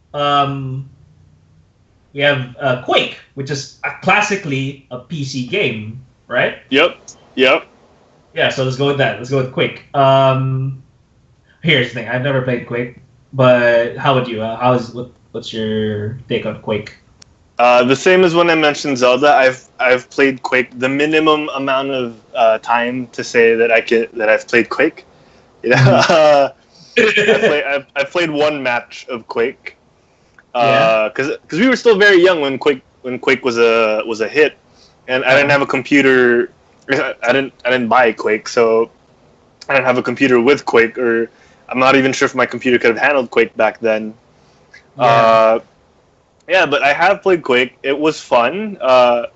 We have Quake, which is classically a PC game, right? Yep. Yeah, so let's go with that. Let's go with Quake. Here's the thing: I've never played Quake, but how would you? What's your take on Quake? The same as when I mentioned Zelda. I've played Quake the minimum amount of time to say that I've played Quake. I played one match of Quake. Because we were still very young when Quake was a hit, and I didn't have a computer. I didn't buy Quake, so I didn't have a computer with Quake, or I'm not even sure if my computer could have handled Quake back then. But I have played Quake. It was fun, but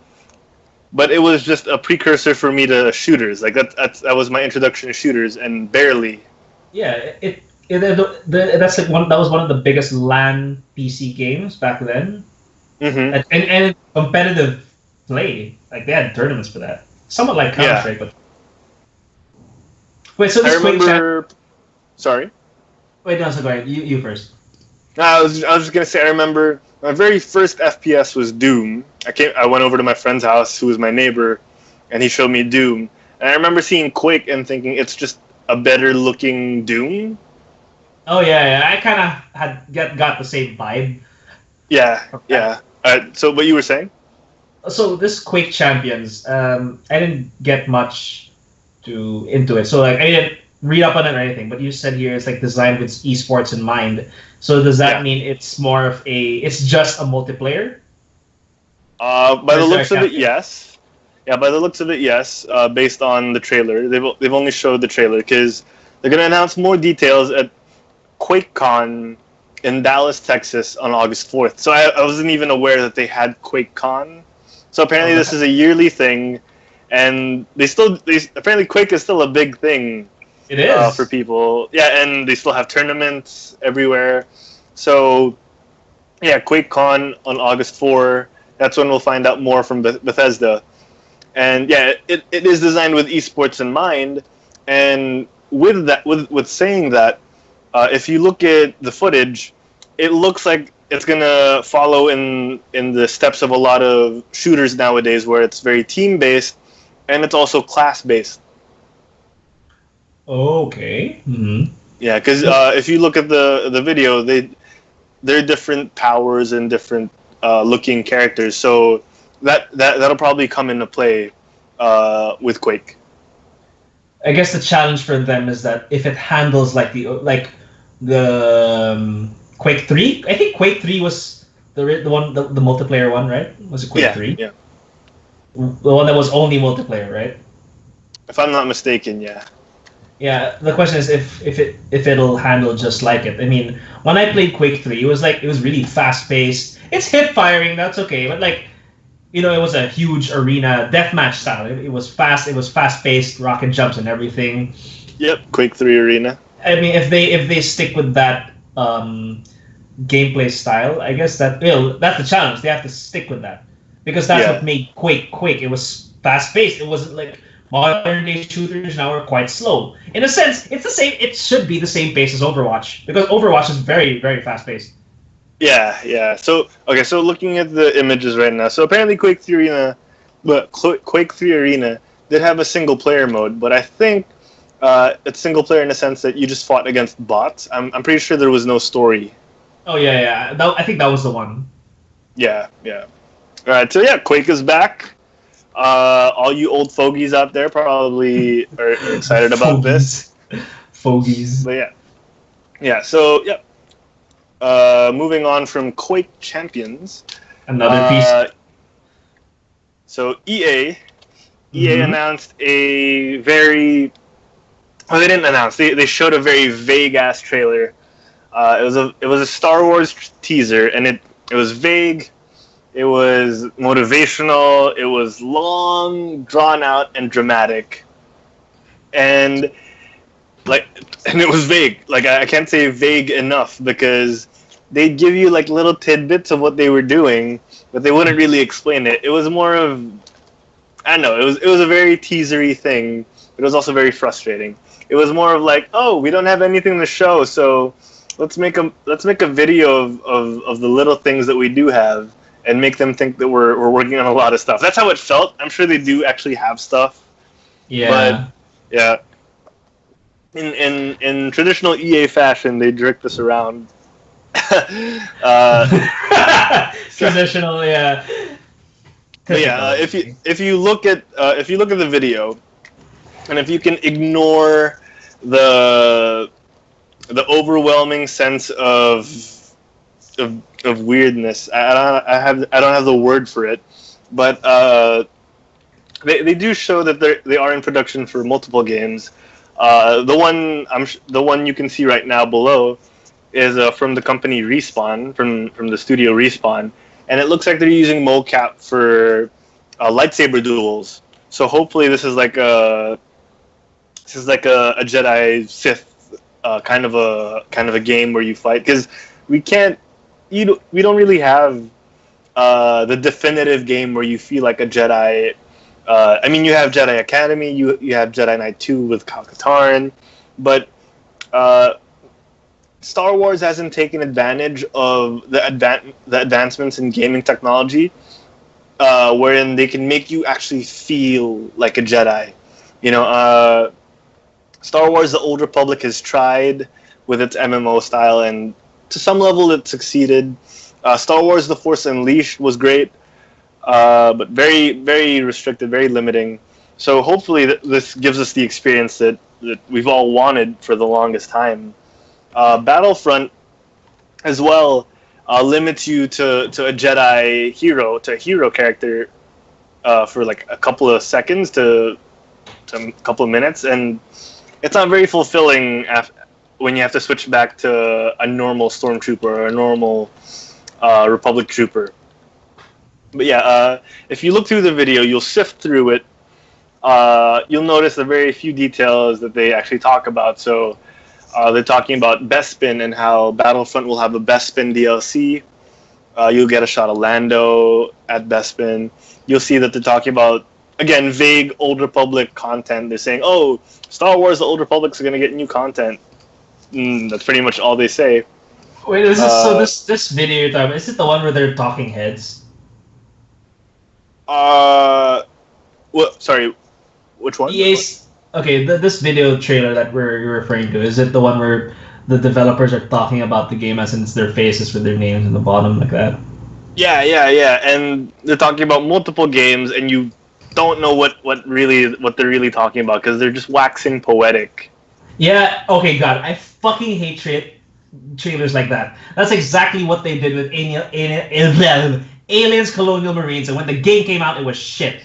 it was just a precursor for me to shooters. Like that was my introduction to shooters, and barely. Yeah, that's like that was one of the biggest LAN PC games back then, and competitive play. Like they had tournaments for that. Somewhat like Counter-Strike, but wait. So this Quake. Sorry. Wait, no. So go ahead. You first. I was just gonna say I remember my very first FPS was Doom. I went over to my friend's house, who was my neighbor, and he showed me Doom. And I remember seeing Quake and thinking it's just a better looking Doom. Oh yeah. I kind of had got the same vibe. Yeah. So what you were saying? So this Quake Champions, I didn't get much into it. So like I didn't read up on it or anything. But you said here it's like designed with esports in mind. So does that mean it's more of it's just a multiplayer? By the looks of it, yes. Yeah, by the looks of it, yes. Based on the trailer, they've only showed the trailer because they're gonna announce more details at QuakeCon in Dallas, Texas, on August 4th. So I wasn't even aware that they had QuakeCon. So apparently this is a yearly thing, and apparently Quake is still a big thing. It is for people. Yeah, and they still have tournaments everywhere. So yeah, QuakeCon on August 4. That's when we'll find out more from Bethesda. And yeah, it is designed with esports in mind. And with that, with saying that, if you look at the footage, it looks like it's gonna follow in the steps of a lot of shooters nowadays, where it's very team based and it's also class based. Okay. Mm-hmm. Yeah, because if you look at the video, they're different powers and different looking characters. So that'll probably come into play with Quake. I guess the challenge for them is that if it handles like the Quake 3, I think Quake 3 was the multiplayer one, right? Was it Quake 3? Yeah. The one that was only multiplayer, right? If I'm not mistaken, yeah. Yeah, the question is if it'll handle just like it. I mean, when I played Quake 3, it was really fast paced. It's hip firing, that's okay, but like, it was a huge arena deathmatch style. It was fast. It was fast paced, rocket jumps and everything. Yep, Quake 3 arena. I mean, if they stick with that gameplay style, I guess that's the challenge. They have to stick with that because that's what made Quake Quake. It was fast paced. It wasn't like modern day shooters now are quite slow. In a sense, it's the same. It should be the same pace as Overwatch because Overwatch is very, very fast paced. Yeah. So looking at the images right now, so apparently Quake 3 Arena did have a single player mode, but I think it's single player in the sense that you just fought against bots. I'm pretty sure there was no story. Oh yeah. I think that was the one. Yeah. All right, so yeah, Quake is back. All you old fogies out there probably are excited about this. Fogies. But yeah. So moving on from Quake Champions. Another piece. So EA announced a very. Well, they didn't announce. They showed a very vague ass trailer. It was a Star Wars teaser, and it was vague. It was motivational. It was long, drawn out, and dramatic. And it was vague. Like, I can't say vague enough, because they'd give you like little tidbits of what they were doing, but they wouldn't really explain it. It was more of, I don't know. It was a very teasery thing, but it was also very frustrating. It was more of like, oh, we don't have anything to show, so let's make a video of the little things that we do have, and make them think that we're working on a lot of stuff. That's how it felt. I'm sure they do actually have stuff. Yeah. But yeah. In traditional EA fashion, they jerk this around. Traditional, yeah. But yeah, if you look at the video, and if you can ignore the overwhelming sense of weirdness, I don't have the word for it, but they do show that they are in production for multiple games. The one you can see right now below is from the company Respawn, from the studio Respawn, and it looks like they're using mocap for lightsaber duels. So hopefully this is like a Jedi Sith kind of a game where you fight, because we don't really have the definitive game where you feel like a Jedi. I mean, you have Jedi Academy, you have Jedi Knight 2 with Kyle Katarn, but Star Wars hasn't taken advantage of the advancements in gaming technology, wherein they can make you actually feel like a Jedi. You know, Star Wars: The Old Republic has tried with its MMO style, and to some level it succeeded. Star Wars: The Force Unleashed was great, but very, very restricted, very limiting. So hopefully this gives us the experience that we've all wanted for the longest time. Battlefront, as well, limits you to a Jedi hero, to a hero character, for like a couple of seconds to a couple of minutes, and it's not very fulfilling when you have to switch back to a normal stormtrooper or a normal Republic trooper. But yeah, if you look through the video, you'll sift through it. You'll notice the very few details that they actually talk about. So they're talking about Bespin and how Battlefront will have a Bespin DLC. You'll get a shot of Lando at Bespin. You'll see that they're talking about, again, vague Old Republic content. They're saying, oh, Star Wars: The Old Republic's going to get new content. That's pretty much all they say. Wait, this video you're talking about, is it the one where they're talking heads? Well, sorry, which one? EA's, okay, this video trailer that you're referring to, is it the one where the developers are talking about the game as in it's their faces with their names in the bottom like that? Yeah, and they're talking about multiple games, and you don't know what they're really talking about, because they're just waxing poetic. Yeah, okay, God, I fucking hate trailers like that. That's exactly what they did with Aliens Colonial Marines, and when the game came out, it was shit.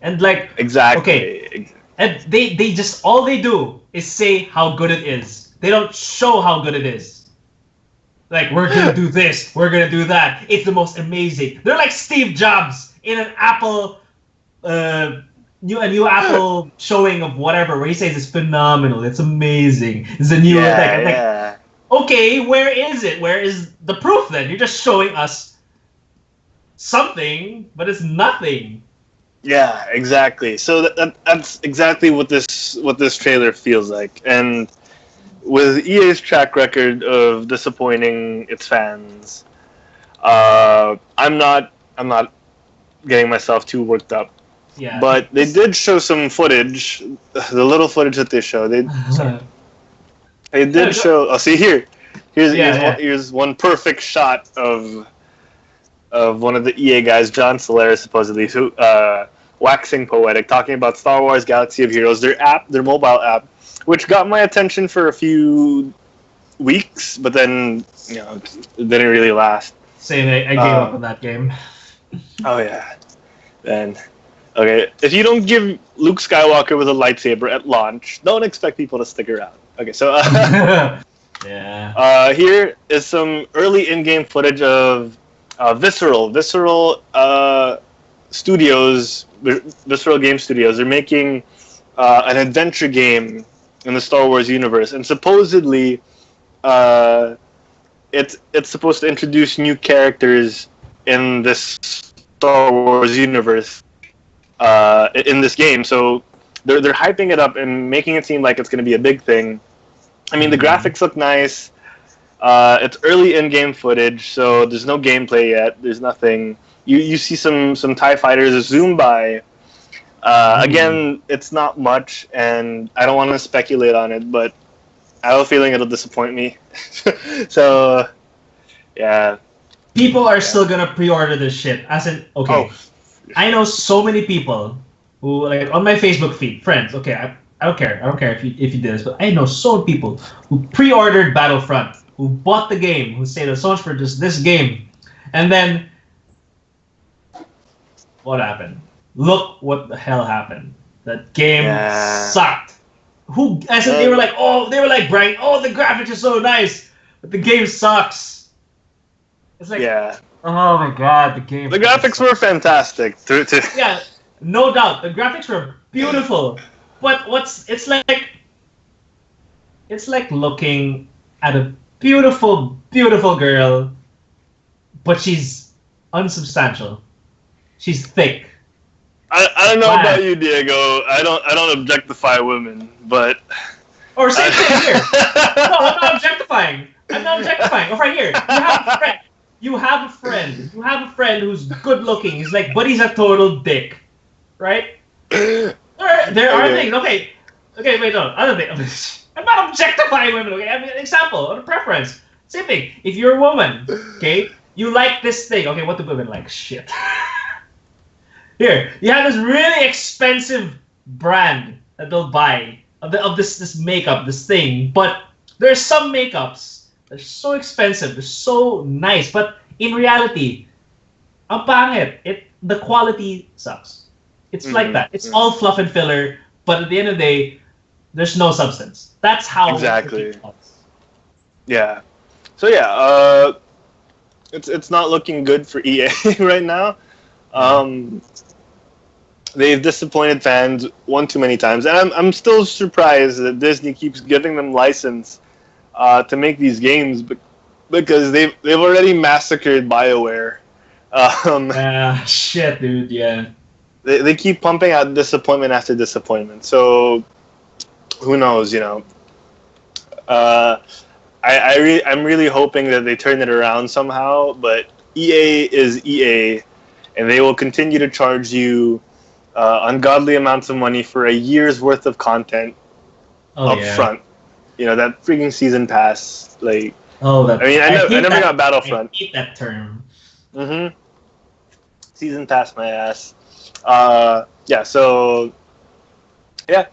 And like, exactly. Okay, and they just, all they do is say how good it is. They don't show how good it is. Like, we're gonna do this, we're gonna do that. It's the most amazing. They're like Steve Jobs in an Apple, new Apple showing of whatever, where he says it's phenomenal, it's amazing, it's a new thing. Like, okay, where is it? Where is the proof then? You're just showing us something, but it's nothing. Yeah, exactly. So that's exactly what this trailer feels like. And with EA's track record of disappointing its fans, I'm not getting myself too worked up. Yeah. But they did show some footage. The little footage that they showed, they did show. Oh, see here. Here's one perfect shot of one of the EA guys, John Solaris, supposedly, who waxing poetic, talking about Star Wars: Galaxy of Heroes, their mobile app, which got my attention for a few weeks, but then it didn't really last. Same, I gave up on that game. Oh yeah, then okay. If you don't give Luke Skywalker with a lightsaber at launch, don't expect people to stick around. Okay, so yeah. Here is some early in-game footage of Visceral Studios, Visceral Game Studios. They're making an adventure game in the Star Wars universe, and supposedly, it's supposed to introduce new characters in this Star Wars universe in this game. So they're hyping it up and making it seem like it's going to be a big thing. I mean, the graphics look nice. It's early in-game footage, so there's no gameplay yet. There's nothing. You see some TIE fighters zoom by. Again, it's not much, and I don't want to speculate on it, but I have a feeling it'll disappoint me. So, yeah. People are still gonna pre-order this shit. As in, okay, I know so many people who, like, on my Facebook feed, friends. Okay, I don't care. I don't care if you did this, but I know so many people who pre-ordered Battlefront, who bought the game, who say there's so much for just this game, and then what happened? Look what the hell happened. That game sucked. They were like bragging, oh, the graphics are so nice, but the game sucks. It's like, oh my god, the game. The graphics were fantastic. Yeah, no doubt, the graphics were beautiful, but it's like looking at a beautiful, beautiful girl, but she's unsubstantial. She's thick. I don't know about you, Diego. I don't objectify women, but or same thing here. No, I'm not objectifying. Oh, right here, you have a friend who's good looking. He's like, but he's a total dick, right? There are things. Okay, wait, no, other thing. I'm not objectifying women. Okay, I mean, an example, a preference. Same thing. If you're a woman, okay, you like this thing. Okay, what do women like? Shit. Here, you have this really expensive brand that they'll buy of this makeup, this thing. But there's some makeups that are so expensive, they're so nice, but in reality, ang pangit. The quality sucks. It's like that. It's all fluff and filler, but at the end of the day, there's no substance. That's how exactly. Yeah. So yeah, it's not looking good for EA right now. They've disappointed fans one too many times, and I'm still surprised that Disney keeps giving them license to make these games, because they've already massacred BioWare. Shit, dude. Yeah. They keep pumping out disappointment after disappointment. So who knows? I'm really hoping that they turn it around somehow. But EA is EA, and they will continue to charge you ungodly amounts of money for a year's worth of content up front. That freaking season pass. Like, I never got Battlefront. I hate that term. Mm-hmm. Season pass my ass. So yeah,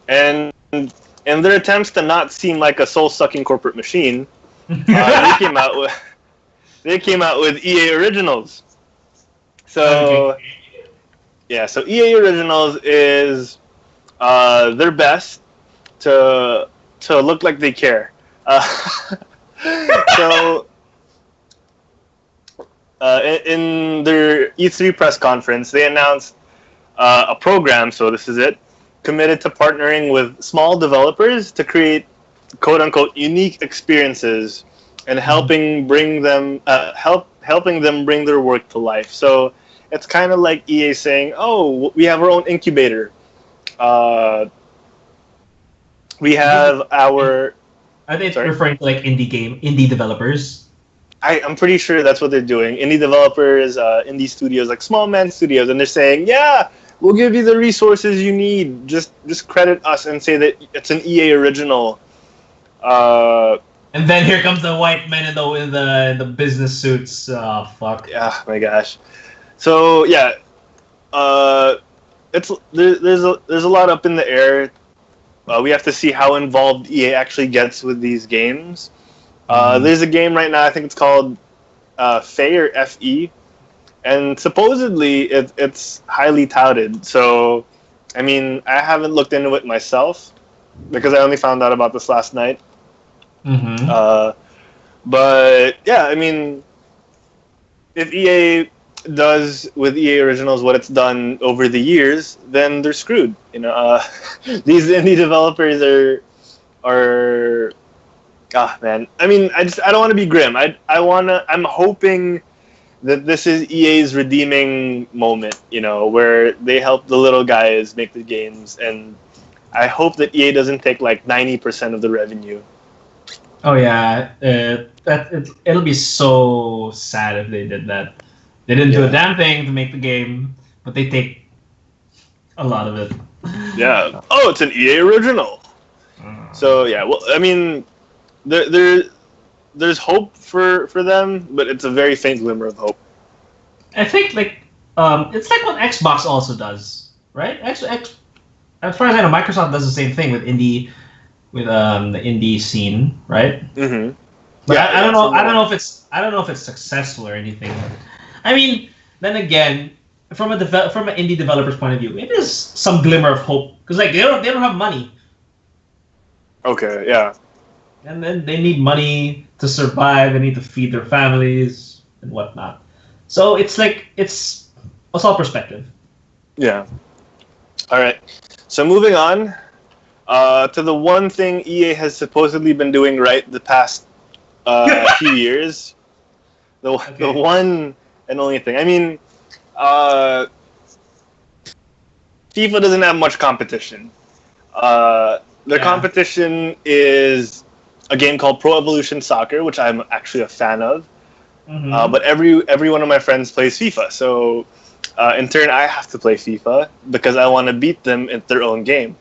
and their attempts to not seem like a soul-sucking corporate machine, they came out with EA Originals. So yeah, so EA Originals is their best to look like they care. So in their E3 press conference, they announced a program. So this is it, committed to partnering with small developers to create quote-unquote unique experiences and helping them bring their work to life. So it's kind of like EA saying, "Oh, we have our own incubator. We have our." Are they referring to like indie developers? I'm pretty sure that's what they're doing. Indie developers, indie studios, like small man studios, and they're saying, "Yeah, we'll give you the resources you need. Just credit us and say that it's an EA original. And then here comes the white men in the business suits. Oh fuck. Yeah, my gosh. So yeah, there's a lot up in the air. We have to see how involved EA actually gets with these games. There's a game right now. I think it's called FE or FE, and supposedly it's highly touted. So, I mean, I haven't looked into it myself because I only found out about this last night. But yeah, I mean, if EA does with EA Originals what it's done over the years, then they're screwed. You know, these indie developers are. Ah, man. I mean, I don't want to be grim. I'm hoping that this is EA's redeeming moment. You know, where they help the little guys make the games, and I hope that EA doesn't take like 90% of the revenue. Oh yeah, it'll be so sad if they did that. They didn't do a damn thing to make the game, but they take a lot of it. Yeah. Oh, it's an EA original. So yeah, well, I mean, there's hope for them, but it's a very faint glimmer of hope. I think it's like what Xbox also does, right? As far as I know, Microsoft does the same thing with the indie scene, right? Mm-hmm. But yeah, I don't know. I don't know if it's successful or anything. I mean, then again, from an indie developer's point of view, it is some glimmer of hope because like they don't have money. Okay. Yeah. And then they need money to survive. They need to feed their families and whatnot. So it's all perspective. Yeah. All right. So moving on to the one thing EA has supposedly been doing right the past few years. The one and only thing. I mean, FIFA doesn't have much competition. Their competition is a game called Pro Evolution Soccer, which I'm actually a fan of. Mm-hmm. But every one of my friends plays FIFA, so in turn I have to play FIFA because I want to beat them in their own game.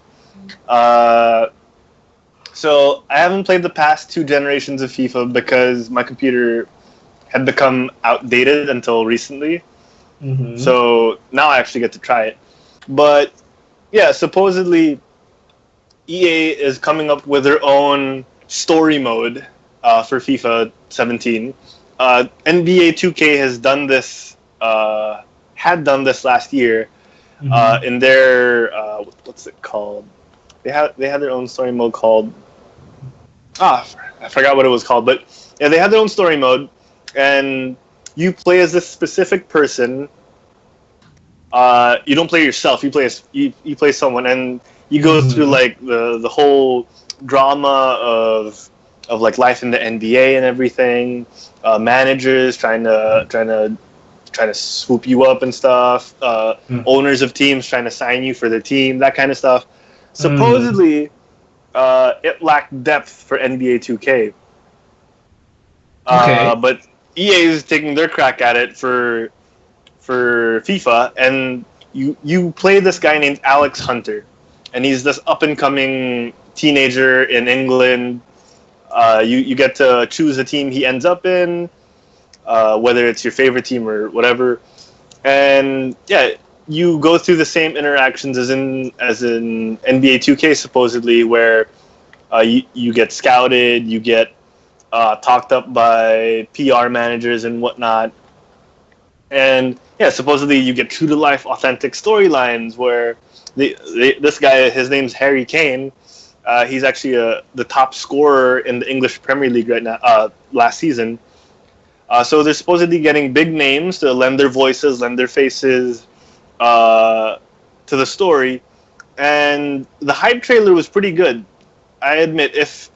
So I haven't played the past 2 generations of FIFA because my computer had become outdated until recently. Mm-hmm. So now I actually get to try it. But yeah, supposedly EA is coming up with their own story mode for FIFA 17. NBA 2K has done this, had done this last year in their what's it called? They had their own story mode called I forgot what it was called, but yeah, they had their own story mode, and you play as this specific person. You don't play yourself. You play someone, and you go through like the whole drama of like life in the NBA and everything. Managers trying to swoop you up and stuff. Owners of teams trying to sign you for their team. That kind of stuff. Supposedly, it lacked depth for NBA 2K. But EA is taking their crack at it for FIFA, and you play this guy named Alex Hunter, and he's this up and coming teenager in England. You get to choose a team he ends up in, whether it's your favorite team or whatever, and yeah, you go through the same interactions as in NBA 2K supposedly, where you get scouted, you get talked up by PR managers and whatnot, and yeah, supposedly you get true to life, authentic storylines where this guy, his name's Harry Kane. He's actually the top scorer in the English Premier League right now. Last season, so they're supposedly getting big names to lend their voices, lend their faces to the story, and the hype trailer was pretty good. I admit, if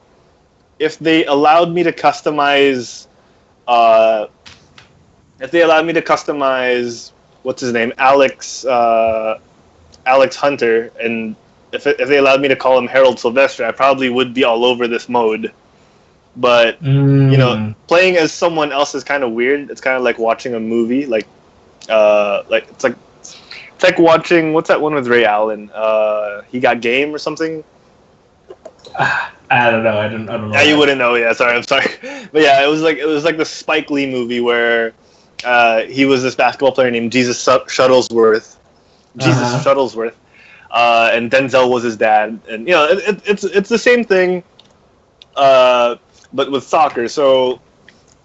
they allowed me to customize, what's his name, Alex Hunter, and if they allowed me to call him Harold Sylvester, I probably would be all over this mode. But you know, playing as someone else is kind of weird. It's kind of like watching a movie. Like it's like It's like watching, what's that one with Ray Allen? He Got Game or something? I don't know. I don't know. Yeah, you wouldn't know. Yeah, sorry, I'm sorry. But yeah, it was like the Spike Lee movie where he was this basketball player named Jesus Shuttlesworth. Shuttlesworth. And Denzel was his dad. And you know, it's the same thing, but with soccer. So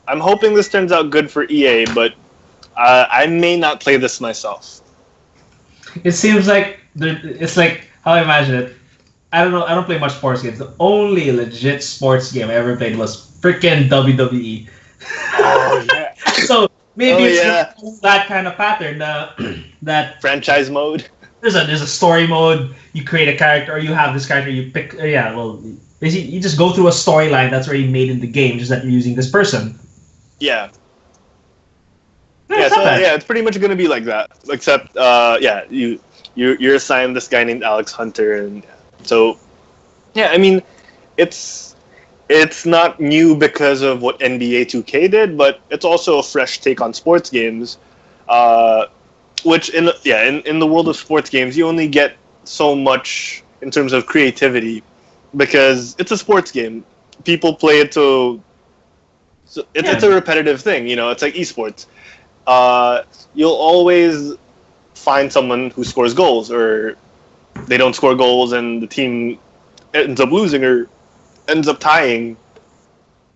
I'm hoping this turns out good for EA, but I may not play this myself. It seems like it's like how I imagine it. I don't know. I don't play much sports games. The only legit sports game I ever played was freaking WWE. Oh yeah. So maybe it's that kind of pattern. That franchise mode. There's a story mode. You create a character, or you have this character. You pick. Basically, you just go through a storyline that's already made in the game, just that you're using this person. Yeah. It's pretty much going to be like that. Except, you're assigned this guy named Alex Hunter, and so, yeah, I mean, it's not new because of what NBA 2K did, but it's also a fresh take on sports games, which in the world of sports games, you only get so much in terms of creativity because it's a sports game. People play it it's a repetitive thing, you know. It's like esports. You'll always find someone who scores goals, or they don't score goals and the team ends up losing or ends up tying.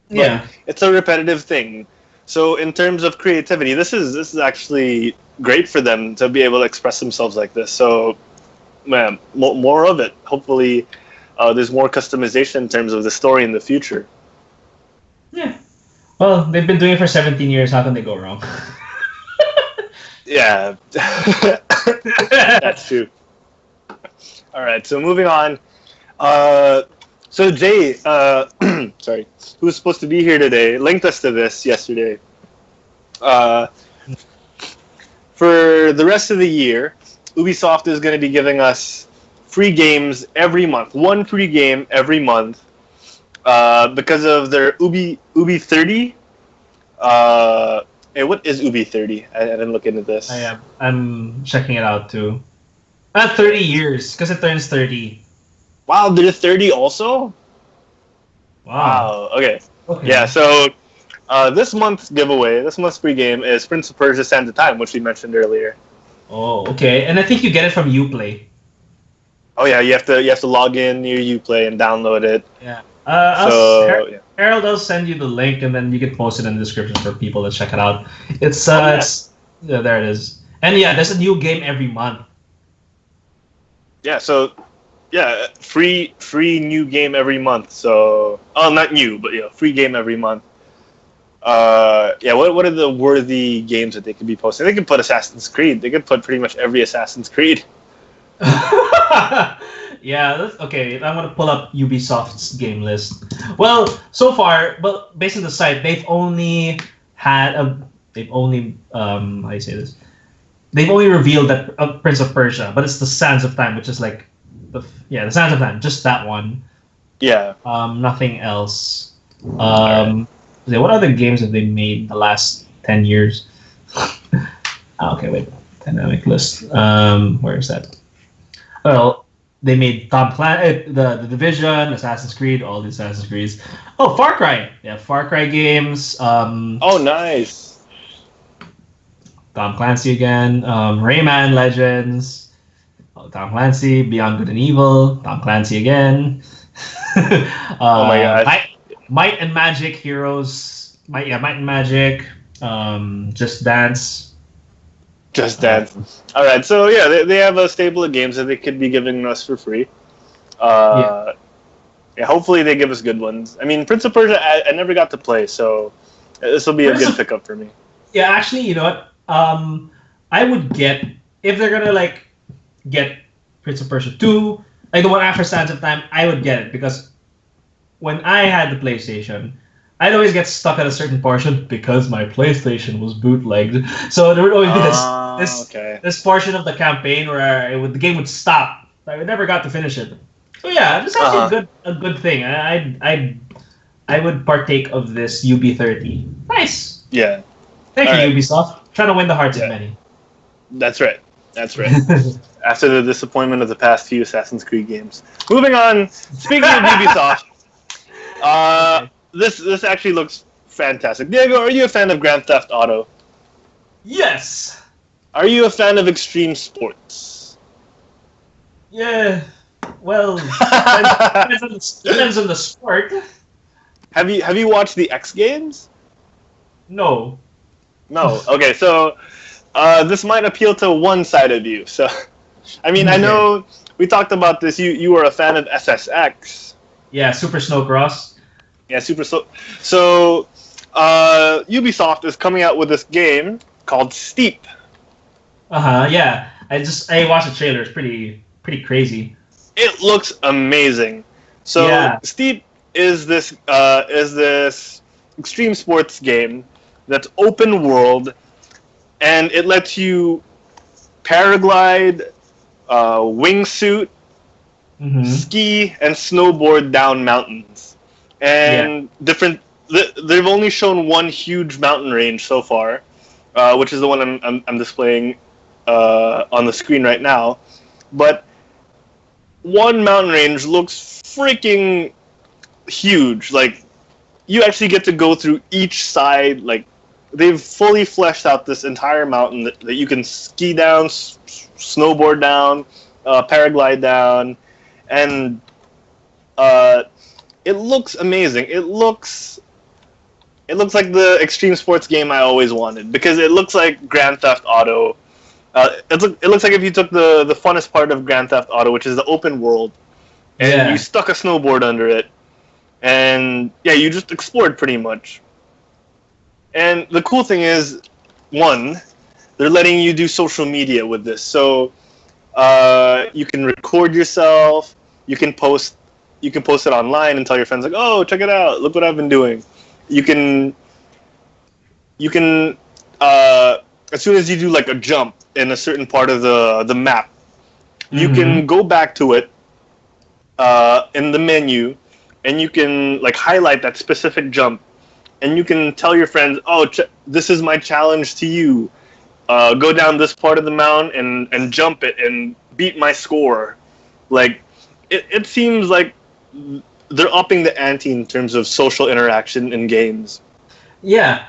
But it's a repetitive thing. So in terms of creativity, this is actually great for them to be able to express themselves like this. So, man, more of it. Hopefully, there's more customization in terms of the story in the future. Yeah. Well, they've been doing it for 17 years. How can they go wrong? Yeah, that's true. All right, so moving on. So Jay, sorry, who was supposed to be here today, linked us to this yesterday. For the rest of the year, Ubisoft is going to be giving us free games every month, one free game every month, because of their Ubi 30. Hey, what is Ubi 30? I didn't look into this. I'm checking it out too. 30 years, because it turns 30. Wow, did it 30 also? Wow. Okay. Yeah, so this month's giveaway, this month's free game is Prince of Persia: Sands of Time, which we mentioned earlier. Oh, okay. And I think you get it from Uplay. Oh yeah, you have to log in near Uplay and download it. Yeah. Harold, I'll send you the link, and then you can post it in the description for people to check it out. There it is. And yeah, there's a new game every month. Yeah, so free new game every month. So not new, but free game every month. What are the worthy games that they could be posting? They could put Assassin's Creed. They could put pretty much every Assassin's Creed. Yeah, okay. I'm gonna pull up Ubisoft's game list. Well, so far, based on the site, they've only how do you say this? They've only revealed that Prince of Persia, but it's the Sands of Time, which is like the Sands of Time, just that one. Yeah. Nothing else. What other games have they made in the last 10 years? Okay, wait. Dynamic list. Where is that? Well, they made Tom Clancy, the Division, Assassin's Creed, all the Assassin's Creeds. Oh, Far Cry. Yeah, Far Cry games. Oh, nice. Tom Clancy again. Rayman Legends. Tom Clancy. Beyond Good and Evil. Tom Clancy again. Oh my god. Might and Magic Heroes. Might and Magic. Just Dance. Just Dance. All right, so yeah, they have a stable of games that they could be giving us for free. Hopefully they give us good ones. I mean, Prince of Persia, I never got to play, so this will be a good pickup for me. Yeah, actually, you know what? I would get, if they're gonna get Prince of Persia 2, like the one after Sands of Time, I would get it because when I had the PlayStation, I'd always get stuck at a certain portion because my PlayStation was bootlegged. So there would always be this portion of the campaign where the game would stop. I never got to finish it. So yeah, this is actually a good thing. I would partake of this UB30. Nice. Yeah. Thank you, Ubisoft. Trying to win the hearts of many. That's right. That's right. After the disappointment of the past few Assassin's Creed games. Moving on. Speaking of Ubisoft, this actually looks fantastic. Diego, are you a fan of Grand Theft Auto? Yes. Are you a fan of extreme sports? Yeah. Well, depends on the sport. Have you watched the X Games? No. No. Okay, so this might appeal to one side of you. So, I mean, Okay. I know we talked about this. You were a fan of SSX. Yeah, Super Snowcross. Yeah, super slow. So, Ubisoft is coming out with this game called Steep. Yeah. I watched the trailer. It's pretty crazy. It looks amazing. So, Yeah. Steep is this extreme sports game that's open world, and it lets you paraglide, wingsuit, ski, and snowboard down mountains. And they've only shown one huge mountain range so far, which is the one I'm displaying on the screen right now. But one mountain range looks freaking huge. Like, you actually get to go through each side. Like, they've fully fleshed out this entire mountain that you can ski down, snowboard down, paraglide down, and it looks amazing. It looks like the extreme sports game I always wanted, because it looks like Grand Theft Auto. It looks like if you took the funnest part of Grand Theft Auto, which is the open world, and you stuck a snowboard under it, and you just explored pretty much. And the cool thing is, one, they're letting you do social media with this. So you can record yourself, you can post it online and tell your friends, like, oh, check it out, look what I've been doing. You can as soon as you do like a jump in a certain part of the map, you can go back to it in the menu, and you can like highlight that specific jump, and you can tell your friends, oh, this is my challenge to you. Go down this part of the mountain and jump it and beat my score. Like, it seems like they're upping the ante in terms of social interaction in games. Yeah.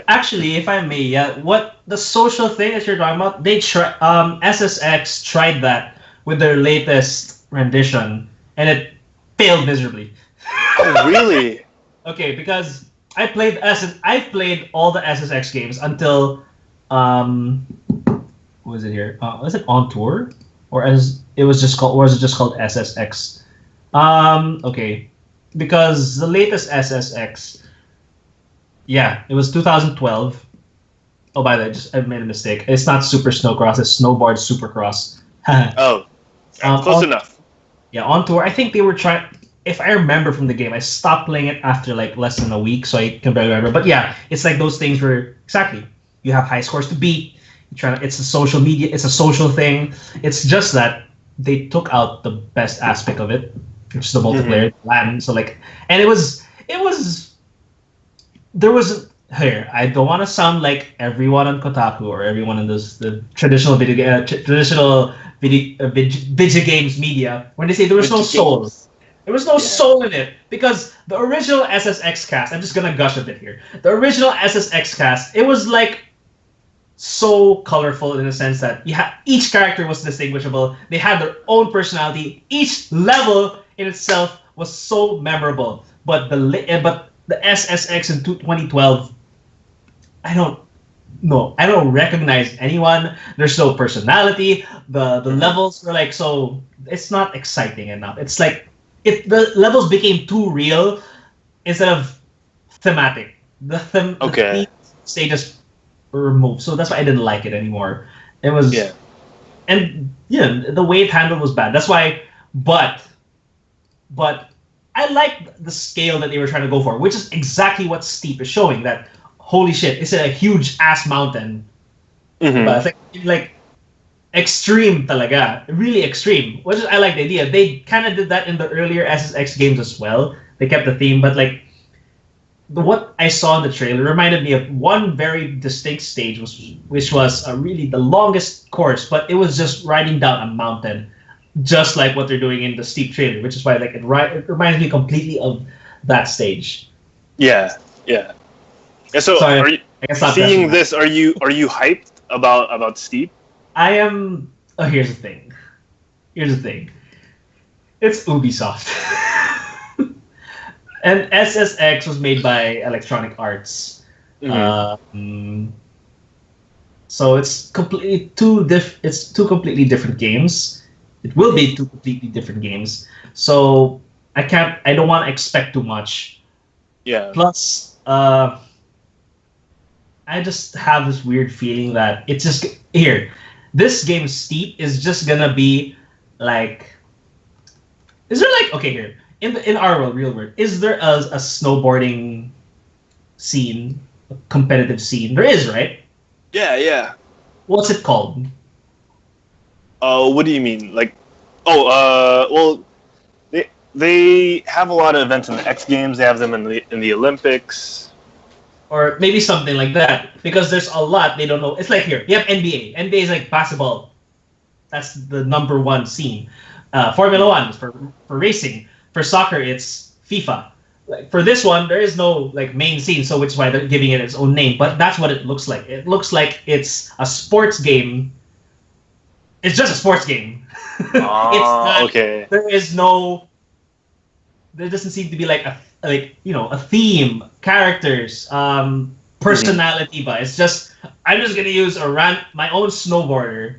Actually, if I may, what the social thing that you're talking about, SSX tried that with their latest rendition, and it failed miserably. Oh, really? Okay, because I played all the SSX games until what was it here? Was it On Tour, or was it just called SSX? Okay, because the latest SSX, it was 2012. Oh, by the way, I made a mistake. It's not Super Snowcross. It's Snowboard Supercross. Oh, close enough. Yeah, On Tour. I think they were trying. If I remember from the game, I stopped playing it after like less than a week, so I can barely remember. But yeah, it's like those things where exactly you have high scores to beat. It's a social media. It's a social thing. It's just that they took out the best aspect of it, which is the multiplayer LAN. So like, and it was. There was here. I don't want to sound like everyone on Kotaku or everyone in the traditional video games media when they say there was no soul. There was no soul in it, because the original SSX cast, I'm just gonna gush a bit here. The original SSX cast, it was like so colorful in the sense that each character was distinguishable. They had their own personality. Each level in itself was so memorable. But the SSX in 2012, I don't recognize anyone. There's no personality. The levels were like, so it's not exciting enough. It's like the levels became too real instead of thematic. The theme stages were removed, so that's why I didn't like it anymore. It was and the way it handled was bad. That's why, but I like the scale that they were trying to go for, which is exactly what Steep is showing. That holy shit, it's a huge ass mountain, but it's like extreme talaga, really extreme. Which is, I like the idea. They kind of did that in the earlier SSX games as well. They kept the theme, but like what I saw in the trailer reminded me of one very distinct stage, which was really the longest course, but it was just riding down a mountain, just like what they're doing in the steep trailer, which is why like it reminds me completely of that stage. Yeah, yeah. And so, Sorry, are you I can stop seeing guessing this? Are you hyped about Steep? I am. Oh, here's the thing. Here's the thing. It's Ubisoft. And SSX was made by Electronic Arts. So it's completely it's two completely different games. It will be two completely different games. So I don't want to expect too much. Yeah. Plus, I just have this weird feeling that it's just here. This game Steep is just gonna be like. Is there like okay here in our world, real world? Is there a snowboarding scene, a competitive scene? There is, right? Yeah, yeah. What's it called? What do you mean? Like, well, they have a lot of events in the X Games. They have them in the Olympics. Or maybe something like that. Because there's a lot they don't know. It's like here, you have NBA. NBA is like basketball. That's the number one scene. Formula One is for racing. For soccer, it's FIFA. Like for this one, there is no like main scene, so which is why they're giving it its own name. But that's what it looks like. It looks like it's a sports game. It's just a sports game. It's not, okay. There is no. There doesn't seem to be like a theme, characters, personality. But it's just I'm just gonna use my own snowboarder,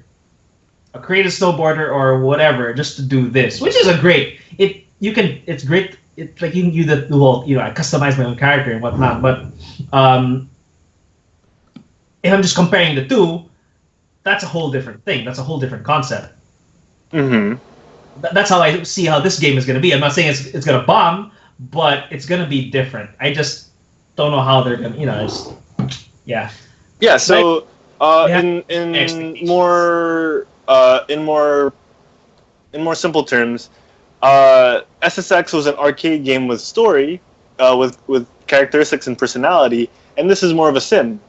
a creative snowboarder or whatever, just to do this, which is it's great. It's like you can do the whole, I customize my own character and whatnot. But if I'm just comparing the two, that's a whole different thing. That's a whole different concept. Mm-hmm. That's how I see how this game is going to be. I'm not saying it's going to bomb, but it's going to be different. I just don't know how they're going to, yeah. Yeah. So in more simple terms, SSX was an arcade game with story, with characteristics and personality, and this is more of a sim.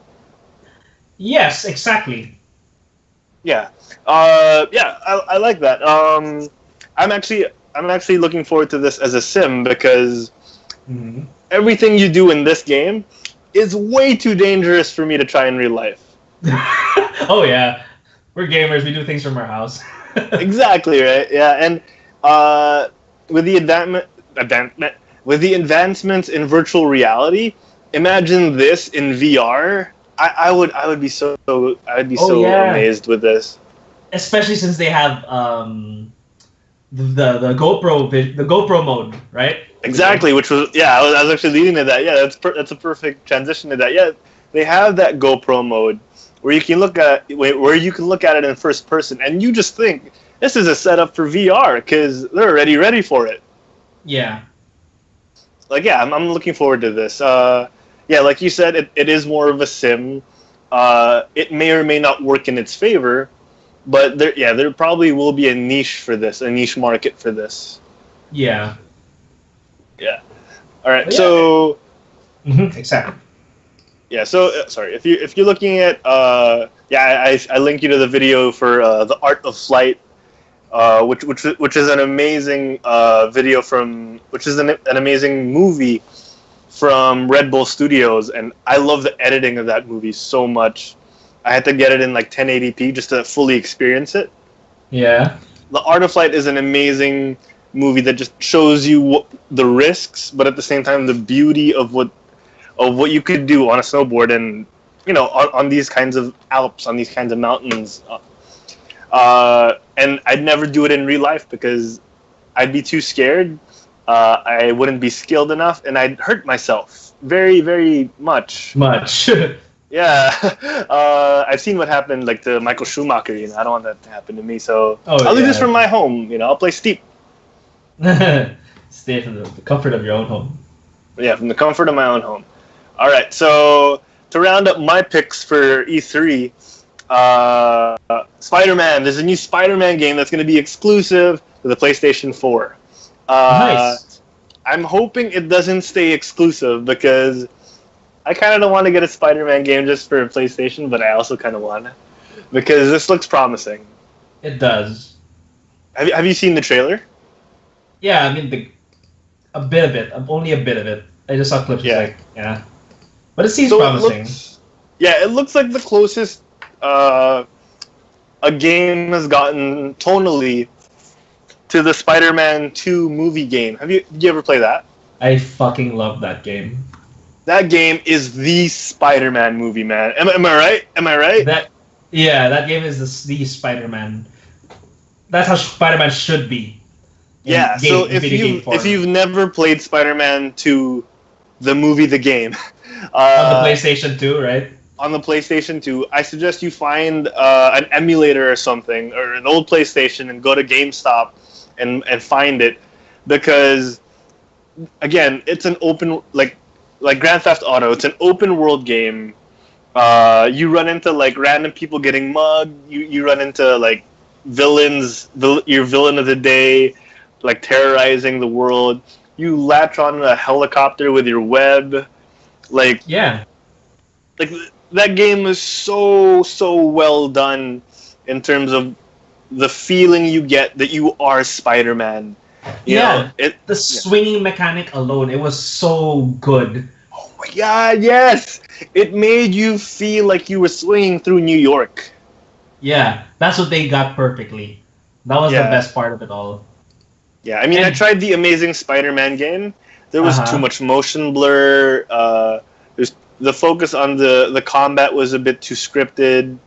Yes, exactly. Yeah, I like that. I'm actually looking forward to this as a sim because everything you do in this game is way too dangerous for me to try in real life. Oh yeah, we're gamers. We do things from our house. Exactly right. Yeah, and with the advancements in virtual reality, imagine this in VR. I would be so amazed with this. Especially since they have the GoPro mode, right? Exactly, which was I was actually leading to that. Yeah, that's a perfect transition to that. Yeah, they have that GoPro mode where you can look at it in first person, and you just think this is a setup for VR because they're already ready for it. Yeah. Like I'm looking forward to this. Yeah, like you said, it is more of a sim. It may or may not work in its favor, but there probably will be a niche market for this. Yeah. Yeah. All right. So. Exactly. Yeah. So sorry if you're looking at I link you to the video for The Art of Flight, which is an amazing video which is an amazing movie from Red Bull Studios, and I love the editing of that movie so much. I had to get it in like 1080p just to fully experience it. Yeah. The Art of Flight is an amazing movie that just shows you the risks, but at the same time the beauty of what you could do on a snowboard and on these kinds of Alps, on these kinds of mountains. And I'd never do it in real life because I'd be too scared. I wouldn't be skilled enough, and I'd hurt myself very, very much. Yeah. I've seen what happened like to Michael Schumacher. I don't want that to happen to me, so I'll do this from my home. I'll play Steep. Stay from the comfort of your own home. Yeah, from the comfort of my own home. All right, so to round up my picks for E3, Spider-Man. There's a new Spider-Man game that's going to be exclusive to the PlayStation 4. Nice. I'm hoping it doesn't stay exclusive because I kind of don't want to get a Spider-Man game just for PlayStation, but I also kind of want to because this looks promising. It does. Have you seen the trailer? Yeah, I mean a bit of it. Only a bit of it. I just saw clips. Yeah. Like, yeah, but it seems So promising. It looks like the closest a game has gotten tonally to the Spider-Man 2 movie game. Did you ever play that? I fucking love that game. That game is the Spider-Man movie, man. Am I right? Am I right? That game is the Spider-Man. That's how Spider-Man should be. Yeah. So if you've never played Spider-Man 2, the movie, the game, on the PlayStation 2, right? On the PlayStation 2, I suggest you find an emulator or something, or an old PlayStation, and go to GameStop and find it, because again, it's an open like Grand Theft Auto. It's an open world game. You run into like random people getting mugged. You run into like villains. Your villain of the day, like terrorizing the world. You latch on a helicopter with your web. Like that game is so well done in terms of the feeling you get that you are Spider-Man. You know, the swinging mechanic alone, it was so good. Oh my god, yes! It made you feel like you were swinging through New York. Yeah, that's what they got perfectly. That was the best part of it all. Yeah, I mean, I tried the Amazing Spider-Man game. There was too much motion blur. There's the focus on the combat was a bit too scripted.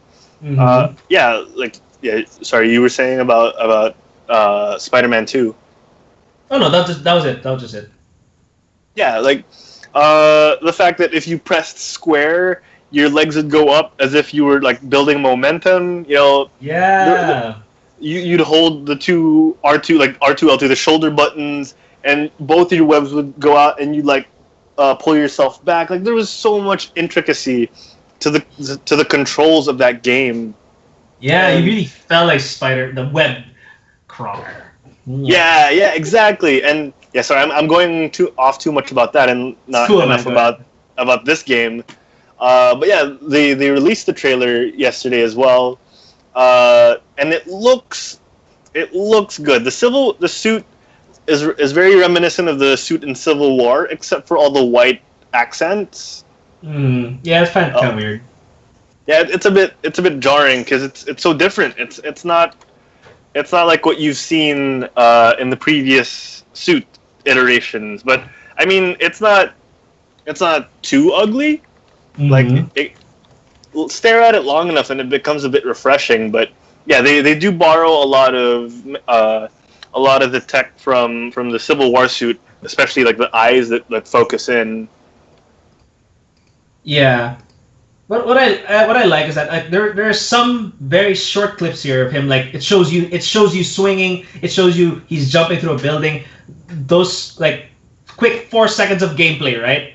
Sorry, you were saying about Spider-Man 2. Oh no, that was it. That was just it. Yeah, like the fact that if you pressed square, your legs would go up as if you were like building momentum. You know. Yeah. You'd hold the two R2 like R2 L2 the shoulder buttons, and both of your webs would go out, and you'd like pull yourself back. Like there was so much intricacy to the controls of that game. Yeah, you really felt like the web crawler. Yeah, exactly. And yeah, sorry, I'm going off too much about that and not enough about this game. But yeah, they released the trailer yesterday as well, and it looks good. The suit is very reminiscent of the suit in Civil War, except for all the white accents. Yeah, it's kind of weird. Yeah, it's a bit jarring because it's so different. It's not like what you've seen in the previous suit iterations. But I mean, it's not too ugly. Like stare at it long enough and it becomes a bit refreshing. But yeah, they do borrow a lot of the tech from the Civil War suit, especially like the eyes that focus in. Yeah. But what I like is that there are some very short clips here of him. Like it shows you swinging. It shows you he's jumping through a building. Those like quick 4 seconds of gameplay, right?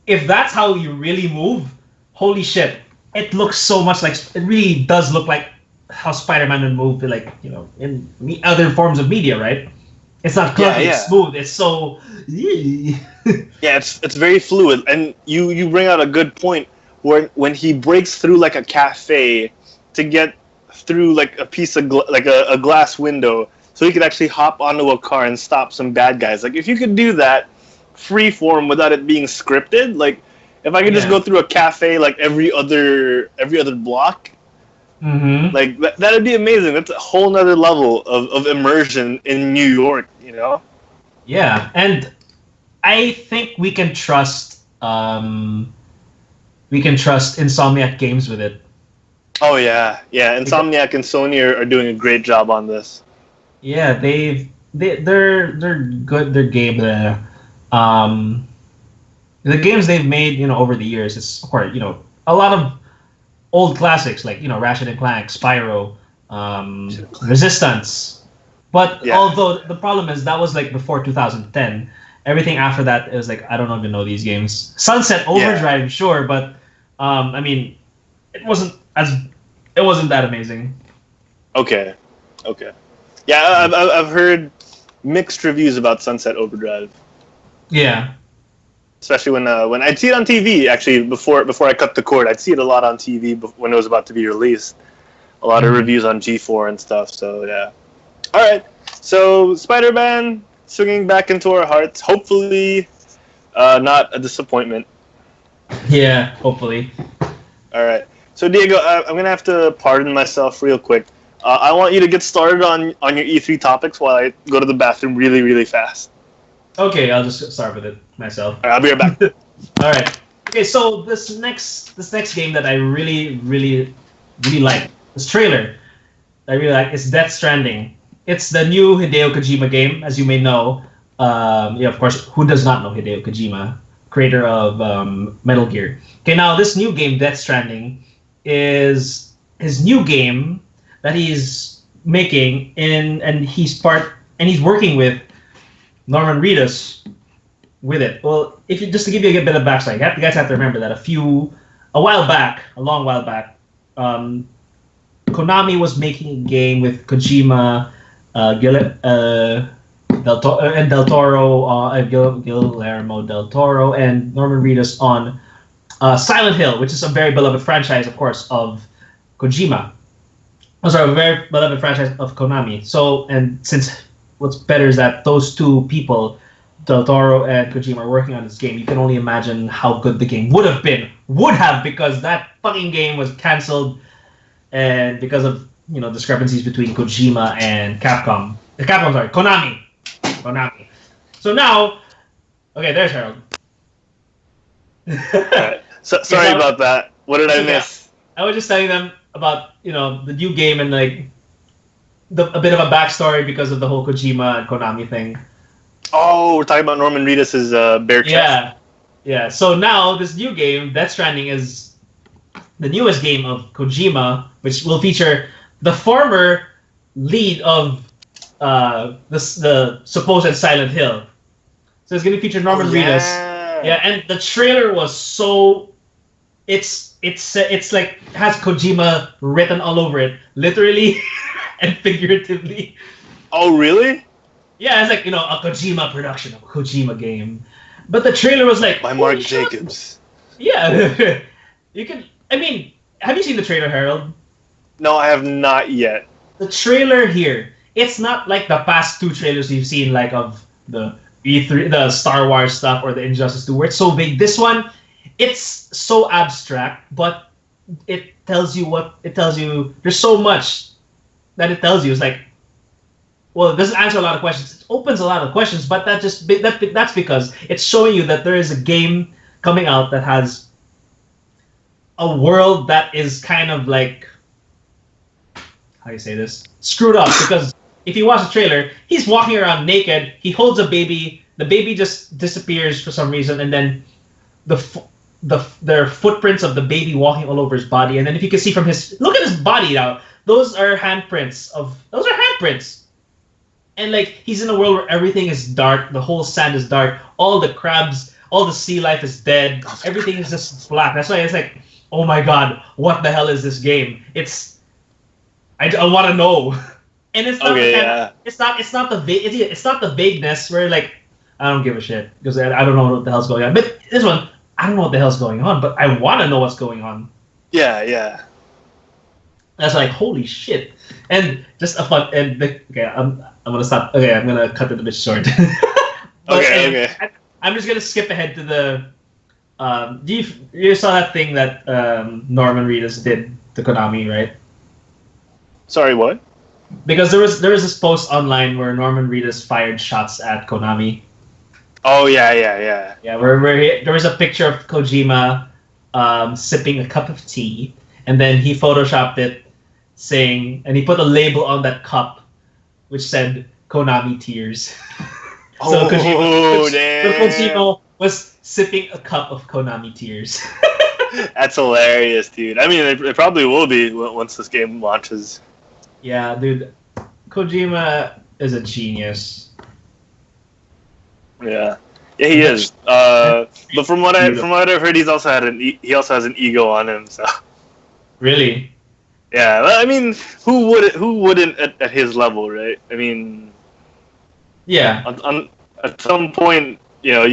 If that's how you really move, holy shit! It looks so much like it really does look like how Spider-Man would move, like in other forms of media, right? It's not clunky, it's smooth. It's so. Yeah, it's very fluid, and you bring out a good point when he breaks through like a cafe to get through like a piece of a glass window, so he could actually hop onto a car and stop some bad guys. Like if you could do that free form without it being scripted, like if I could just go through a cafe like every other block. Like that'd be amazing. That's a whole nother level of immersion in New York, Yeah, and I think we can trust Insomniac Games with it. Oh yeah. Insomniac and Sony are doing a great job on this. Yeah, they're good. Their game there. The games they've made, over the years, it's of course, a lot of old classics like Ratchet and Clank, Spyro, Resistance. But although the problem is that was like before 2010, everything after that it was like I don't even know these games. Sunset Overdrive, sure, but I mean, it wasn't that amazing. Okay. Yeah, I've heard mixed reviews about Sunset Overdrive. Yeah. Especially when I'd see it on TV. Actually, before I cut the cord, I'd see it a lot on TV when it was about to be released. A lot of reviews on G4 and stuff. So yeah. All right. So Spider-Man swinging back into our hearts. Hopefully, not a disappointment. Yeah. Hopefully. All right. So Diego, I'm gonna have to pardon myself real quick. I want you to get started on your E3 topics while I go to the bathroom really, really fast. Okay, I'll just start with it myself. All right, I'll be right back. All right. Okay, so this next game that I really like, this trailer I really like, is Death Stranding. It's the new Hideo Kojima game, as you may know. Yeah, of course, who does not know Hideo Kojima, creator of Metal Gear? Okay, now this new game, Death Stranding, is his new game that he's making, and he's working with Norman Reedus with it. Well, just to give you a bit of backstory, you guys have to remember that a long while back, Konami was making a game with Kojima, Guillermo del Toro, and Norman Reedus on Silent Hill, which is a very beloved franchise, of course, of Kojima. A very beloved franchise of Konami. So, and since what's better is that those two people, Del Toro and Kojima, are working on this game, you can only imagine how good the game would have, because that fucking game was cancelled, and because of discrepancies between Kojima and Konami. So now, okay, there's Harold. Right. So, sorry about that. What did I miss? I was just telling them about the new game and like a bit of a backstory because of the whole Kojima and Konami thing. Oh, we're talking about Norman Reedus' bare chest. Yeah. So now this new game, Death Stranding, is the newest game of Kojima, which will feature the former lead of the supposed Silent Hill. So it's going to feature Norman Reedus. Yeah, and the trailer was so... It's like has Kojima written all over it, literally and figuratively. Oh, really? Yeah, it's like, a Kojima production, a Kojima game. But the trailer was like... By Mark Jacobs. Yeah. Have you seen the trailer, Harold? No, I have not yet. The trailer here, it's not like the past two trailers you've seen, like of the E3, the Star Wars stuff or the Injustice 2, where it's so big. This one, it's so abstract, but it tells you. There's so much that it tells you. It's like, well, it doesn't answer a lot of questions. It opens a lot of questions, but that's because it's showing you that there is a game coming out that has a world that is kind of like, how do you say this? Screwed up. Because if you watch the trailer, he's walking around naked. He holds a baby. The baby just disappears for some reason, and then there are footprints of the baby walking all over his body. And then if you can see from look at his body now. Those are handprints. And like, he's in a world where everything is dark. The whole sand is dark. All the crabs, all the sea life is dead. Everything is just black. That's why it's like, oh my god, what the hell is this game? I want to know. And it's not it's not the vagueness where like, I don't give a shit because I don't know what the hell's going on. But this one, I don't know what the hell's going on, but I want to know what's going on. Yeah. That's like, holy shit. And just a fun okay, I'm gonna stop. Okay, I'm gonna cut it a bit short. Okay. I'm just gonna skip ahead to the. You saw that thing that Norman Reedus did to Konami, right? Sorry, what? Because there was this post online where Norman Reedus fired shots at Konami. Oh yeah. Yeah, where there was a picture of Kojima sipping a cup of tea, and then he photoshopped it, and he put a label on that cup, which said Konami Tears. So Kojima was sipping a cup of Konami Tears. That's hilarious, dude. I mean, it probably will be once this game launches. Yeah, dude. Kojima is a genius. Yeah, he is. But from what I've heard, he also has an ego on him. So. Really? Yeah, I mean, who wouldn't at his level, right? I mean, Yeah. At some point, you. All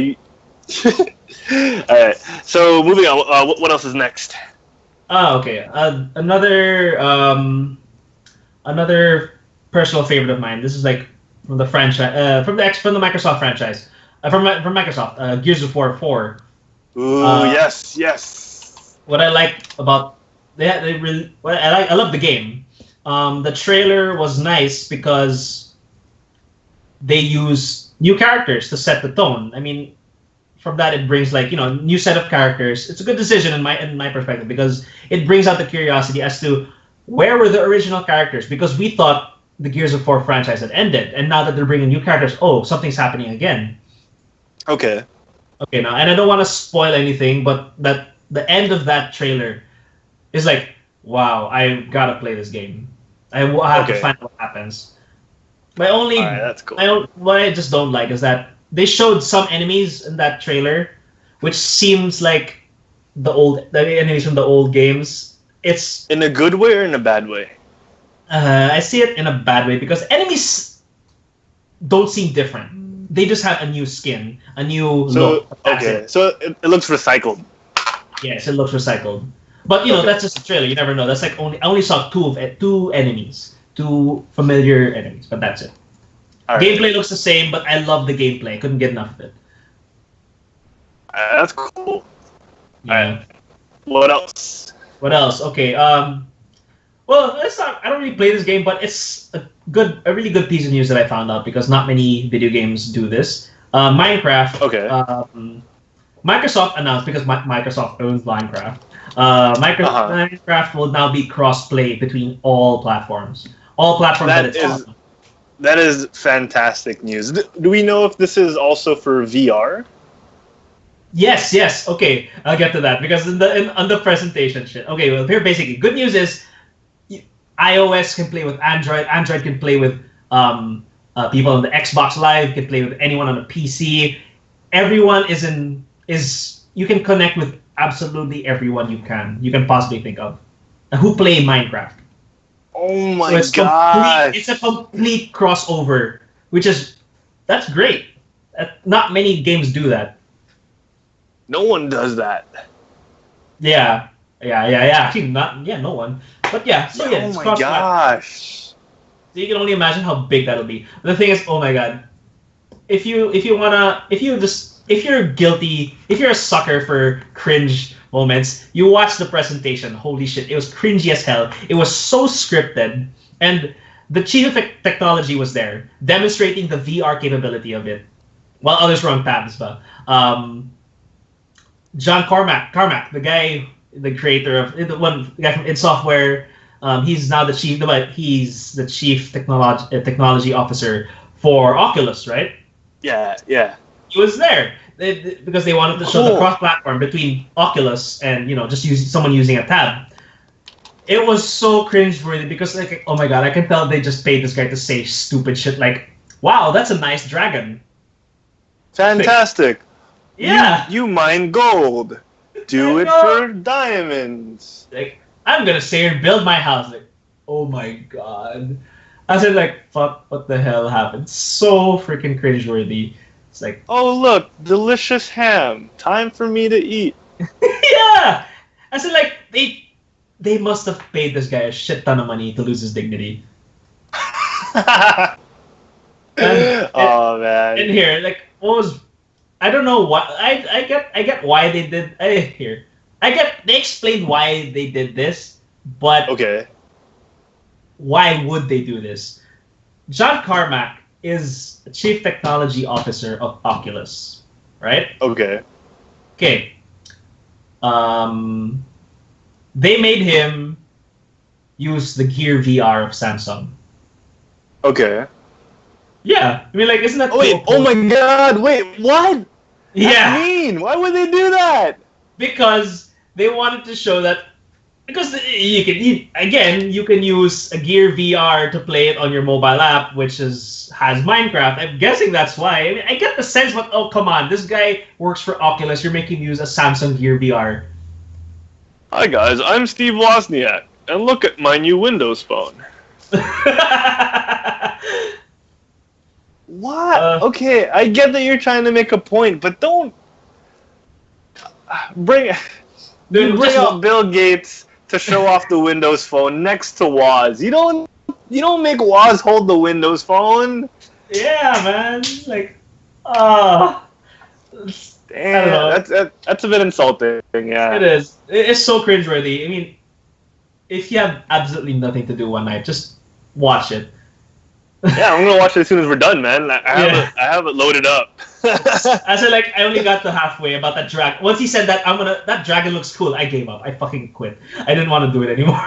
right. So moving on. What else is next? Oh, okay. Another personal favorite of mine. This is like from the franchise, from the Microsoft franchise, from Microsoft. Gears of War 4. Ooh, Uh, yes. what I like about they really what I love the game. The trailer was nice because they use new characters to set the tone. I mean, from that it brings like new set of characters. It's a good decision in my perspective because it brings out the curiosity as to where were the original characters, because we thought the Gears of War franchise had ended, and now that they're bringing new characters, oh, something's happening again. Okay. Okay, now, and I don't want to spoil anything, but that the end of that trailer is like, wow, I gotta play this game. I have to find out what happens. All right, that's cool. What I just don't like is that they showed some enemies in that trailer, which seems like the enemies from the old games. It's in a good way or in a bad way? I see it in a bad way because enemies don't seem different. They just have a new skin, a new look. Okay, so it looks recycled. Yes, it looks recycled. But that's just a trailer. You never know. That's like I only saw two enemies, two familiar enemies, but that's it. Right. Gameplay looks the same, but I love the gameplay. Couldn't get enough of it. That's cool. Yeah. All right. What else? Okay. Well, it's not. I don't really play this game, but it's a really good piece of news that I found out because not many video games do this. Minecraft. Okay. Microsoft announced, because Microsoft owns Minecraft. Minecraft will now be cross-play between all platforms. All platforms that it's on. That is fantastic news. Do we know if this is also for VR? Yes. Okay, I'll get to that because on the presentation shit. Okay, well here basically good news is iOS can play with Android. Android can play with people on the Xbox Live. Can play with anyone on a PC. Everyone you can connect with absolutely everyone you can possibly think of who play Minecraft. Oh my god! It's a complete crossover, that's great. Not many games do that. No one does that. Yeah. Actually, no one. But yeah, so yeah, oh my gosh! So you can only imagine how big that'll be. The thing is, oh my god, if you're a sucker for cringe moments, you watch the presentation. Holy shit, it was cringy as hell. It was so scripted, and the chief of technology was there, demonstrating the VR capability of it, while others were on tabs. But John Carmack, the creator of the guy from id Software, he's now the chief technology officer for Oculus, right? Yeah. He was there because they wanted to show the cross-platform between Oculus and just someone using a tab. It was so cringeworthy because like, oh my god, I can tell they just paid this guy to say stupid shit like, "Wow, that's a nice dragon." Fantastic. Yeah. You mine gold. Do it for diamonds. Like, I'm gonna stay here and build my house. Like, oh my god. I said like, fuck, what the hell happened? So freaking cringeworthy. It's like, oh look, delicious ham. Time for me to eat. Yeah. I said like, they must have paid this guy a shit ton of money to lose his dignity. Oh man. And here, like, I don't know what I get why they did. They explained why they did this, but okay. Why would they do this? John Carmack is the chief technology officer of Oculus, right? Okay. They made him use the Gear VR of Samsung. Okay. Yeah, I mean, like, isn't that? Oh wait! Oh my god! Wait, what? Yeah. That's mean. Why would they do that? Because they wanted to show that. Because you can use a Gear VR to play it on your mobile app, which has Minecraft. I'm guessing that's why. I mean, I get the sense, but oh come on, this guy works for Oculus. You're making him use a Samsung Gear VR. Hi guys, I'm Steve Wozniak, and look at my new Windows phone. What? Okay, I get that you're trying to make a point, but don't bring up Bill Gates to show off the Windows Phone next to Woz. You don't make Woz hold the Windows Phone. Yeah, man. Like, damn, that's a bit insulting. Yeah, it is. It's so cringeworthy. I mean, if you have absolutely nothing to do one night, just watch it. Yeah, I'm gonna watch it as soon as we're done, man. I have it loaded up. I only got to halfway about that dragon. Once he said that that dragon looks cool, I gave up. I fucking quit. I didn't want to do it anymore.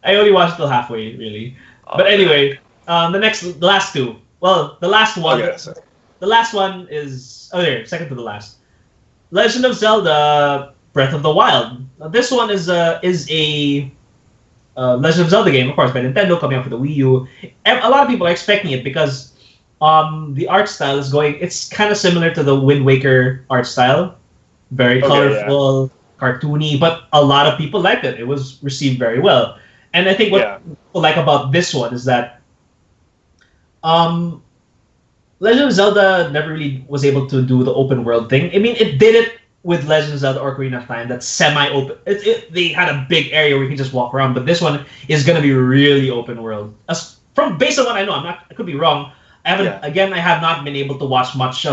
I only watched till halfway, really. But anyway, the last two. Well, the last one. Okay, the last one is second to the last. Legend of Zelda: Breath of the Wild. This one is a Legend of Zelda game, of course, by Nintendo, coming out for the Wii U. A lot of people are expecting it because the art style is it's kind of similar to the Wind Waker art style. Very colorful, cartoony, but a lot of people liked it. It was received very well. And I think what people like about this one is that Legend of Zelda never really was able to do the open world thing. I mean, it did it with Legend of Zelda Ocarina of Time, that's semi-open. They had a big area where you can just walk around, but this one is going to be really open world. Based on what I know, I could be wrong. I have not been able to watch much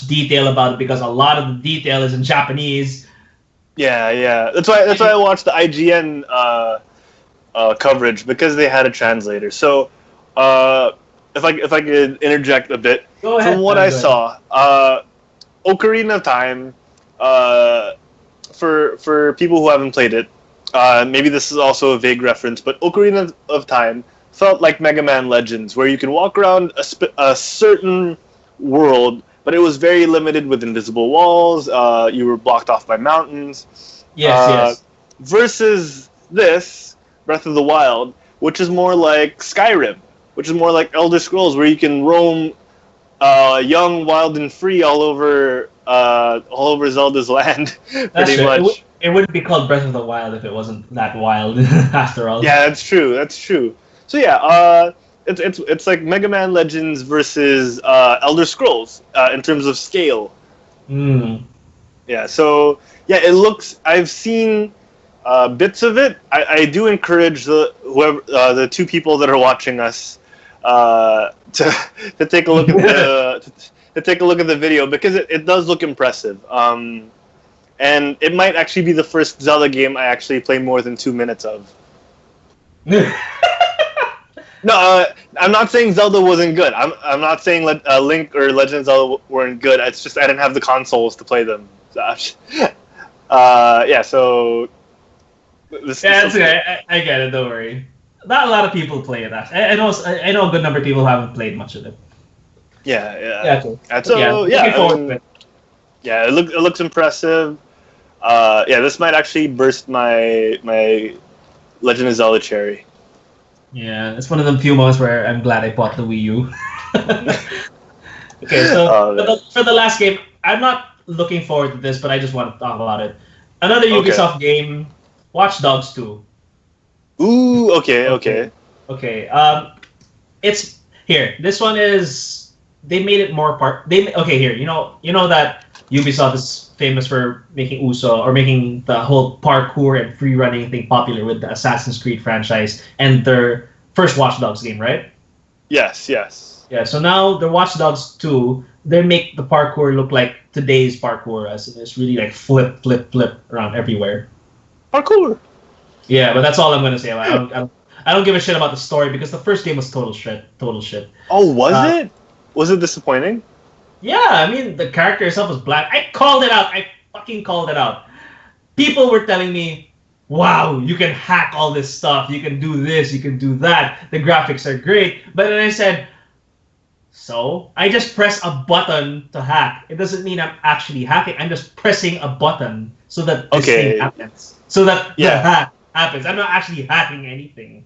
detail about it because a lot of the detail is in Japanese. Yeah. That's why I watched the IGN coverage, because they had a translator. So, if I could interject a bit, go ahead. From what I saw, Ocarina of Time. For people who haven't played it, maybe this is also a vague reference, but Ocarina of Time felt like Mega Man Legends, where you can walk around a certain world, but it was very limited with invisible walls. You were blocked off by mountains. Yes. Versus this, Breath of the Wild, which is more like Skyrim, which is more like Elder Scrolls, where you can roam young, wild, and free all over Zelda's land, pretty much. It wouldn't be called Breath of the Wild if it wasn't that wild, after all. Yeah, that's true. So yeah, it's like Mega Man Legends versus Elder Scrolls in terms of scale. Yeah, so it looks. I've seen bits of it. I do encourage the two people that are watching us to take a look at the video, because it does look impressive. And it might actually be the first Zelda game I actually play more than 2 minutes of. No, I'm not saying Zelda wasn't good. I'm not saying Link or Legend of Zelda weren't good. It's just I didn't have the consoles to play them. So this. Yeah, it's okay. I get it. Don't worry. Not a lot of people play it. I know a good number of people who haven't played much of it. Yeah. Cool. It looks impressive. This might actually burst my Legend of Zelda cherry. Yeah, it's one of the few moments where I'm glad I bought the Wii U. Okay, so for the last game, I'm not looking forward to this, but I just want to talk about it. Another Ubisoft game, Watch Dogs 2. Ooh, okay. It's here. This one is they made it more here. You know that Ubisoft is famous for making making the whole parkour and free running thing popular with the Assassin's Creed franchise and their first Watch Dogs game, right? Yes. Yeah. So now the Watch Dogs 2, they make the parkour look like today's parkour, as it's really like flip around everywhere. Parkour. Yeah, but that's all I'm gonna say about it. I don't give a shit about the story because the first game was total shit. Oh, was it? Was it disappointing? Yeah, I mean the character itself was black. I called it out. I fucking called it out. People were telling me, "Wow, you can hack all this stuff. You can do this. You can do that. The graphics are great." But then I said, "So I just press a button to hack. It doesn't mean I'm actually hacking. I'm just pressing a button so that this thing happens. So that the hack happens. I'm not actually hacking anything."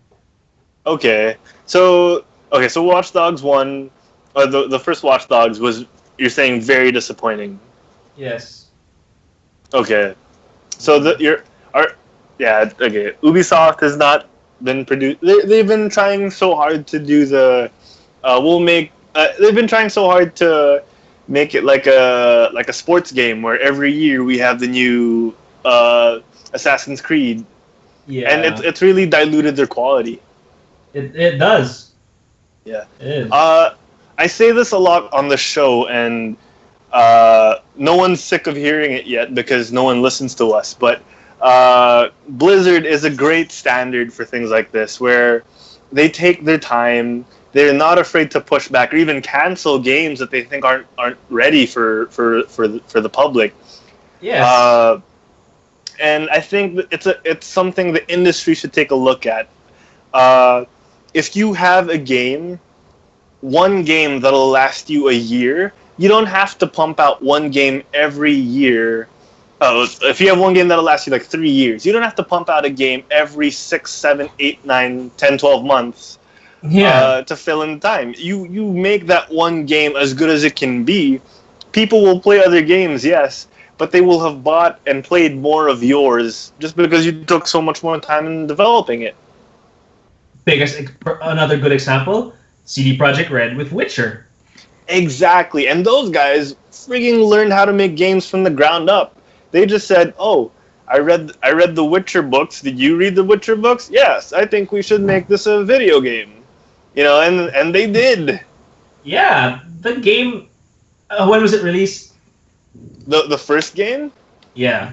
Okay. So Watch Dogs 1, the first Watch Dogs was, you're saying, very disappointing. Yes. Okay. So Ubisoft has not been produced. They've been trying so hard to do the we'll make they've been trying so hard to make it like a sports game where every year we have the new Assassin's Creed, Yeah, and it's really diluted their quality. it does. Yeah. It is. I say this a lot on the show, and no one's sick of hearing it yet because no one listens to us. But Blizzard is a great standard for things like this, where they take their time. They're not afraid to push back or even cancel games that they think aren't ready for the public. Yes. And I think that it's something the industry should take a look at. If you have one game that'll last you a year, you don't have to pump out one game every year. If you have one game that'll last you like 3 years, you don't have to pump out a game every 6, 7, 8, 9, 10, 12 months to fill in time. You make that one game as good as it can be. People will play other games, yes, but they will have bought and played more of yours just because you took so much more time in developing it. Another good example, CD Projekt Red with Witcher. Exactly, and those guys frigging learned how to make games from the ground up. They just said, "Oh, I read the Witcher books. Did you read the Witcher books? Yes, I think we should make this a video game." And they did. Yeah, the game. When was it released? The first game? Yeah.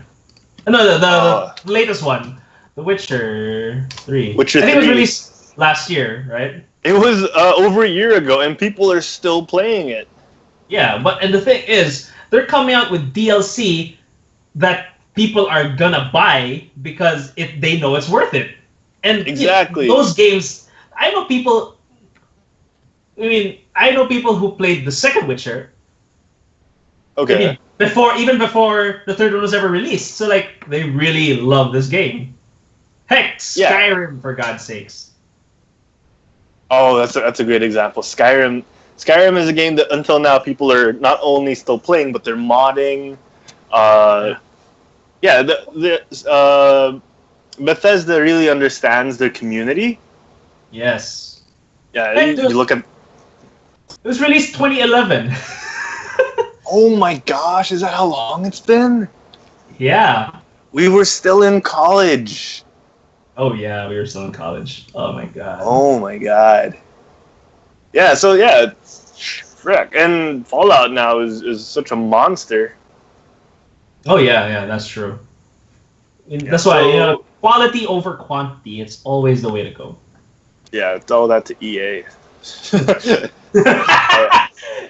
No, the latest one, The Witcher 3. Witcher 3. I think it was released last year, right? It was over a year ago, and people are still playing it. Yeah, and the thing is, they're coming out with DLC that people are gonna buy because they know it's worth it. And exactly those games, I know people who played the second Witcher. Okay. I mean, even before the third one was ever released. So like they really love this game. Heck, Skyrim, for God's sakes. Oh, that's a great example. Skyrim is a game that until now people are not only still playing, but they're modding. Bethesda really understands their community. Yes. Yeah, you look at. It was released 2011. Oh my gosh, is that how long it's been? Yeah. We were still in college. Oh yeah, we were still in college. Oh my god. Oh my god. Yeah, so yeah, frick. And Fallout now is such a monster. Oh yeah, that's true. That's why, quality over quantity, it's always the way to go. Yeah, it's all that to EA.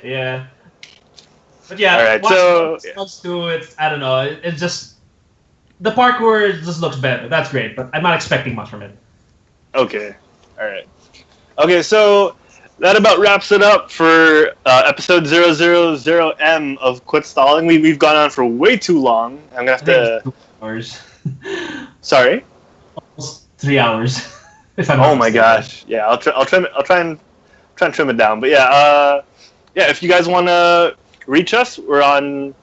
Yeah. But yeah, all right, I don't know, it's just the parkour just looks better. That's great, but I'm not expecting much from it. Okay. All right. Okay, so that about wraps it up for episode 000M of Quit Stalling. We've gone on for way too long. I'm gonna have to. 2 hours. Sorry. Almost 3 hours. Oh my gosh. Yeah, I'll try and trim it down. But yeah, if you guys want to reach us, we're on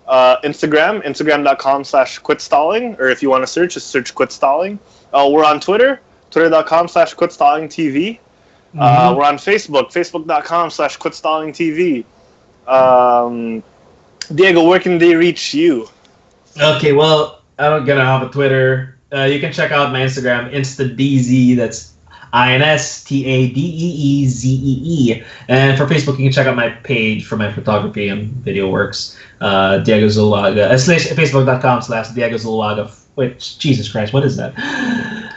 Instagram.com/quitstalling, or if you want to search, just search Quit Stalling. We're on Twitter, Twitter.com/quitstallingtv. We're on Facebook, Facebook.com/quitstallingtv. Diego, where can they reach you? Okay, well, I don't get to have a Twitter. You can check out my Instagram, InstaDeezee. That's INSTADEEZEE. And for Facebook, you can check out my page for my photography and video works, Diego Zuluaga. Facebook.com/Diego Zuluaga. Wait, Jesus Christ, what is that?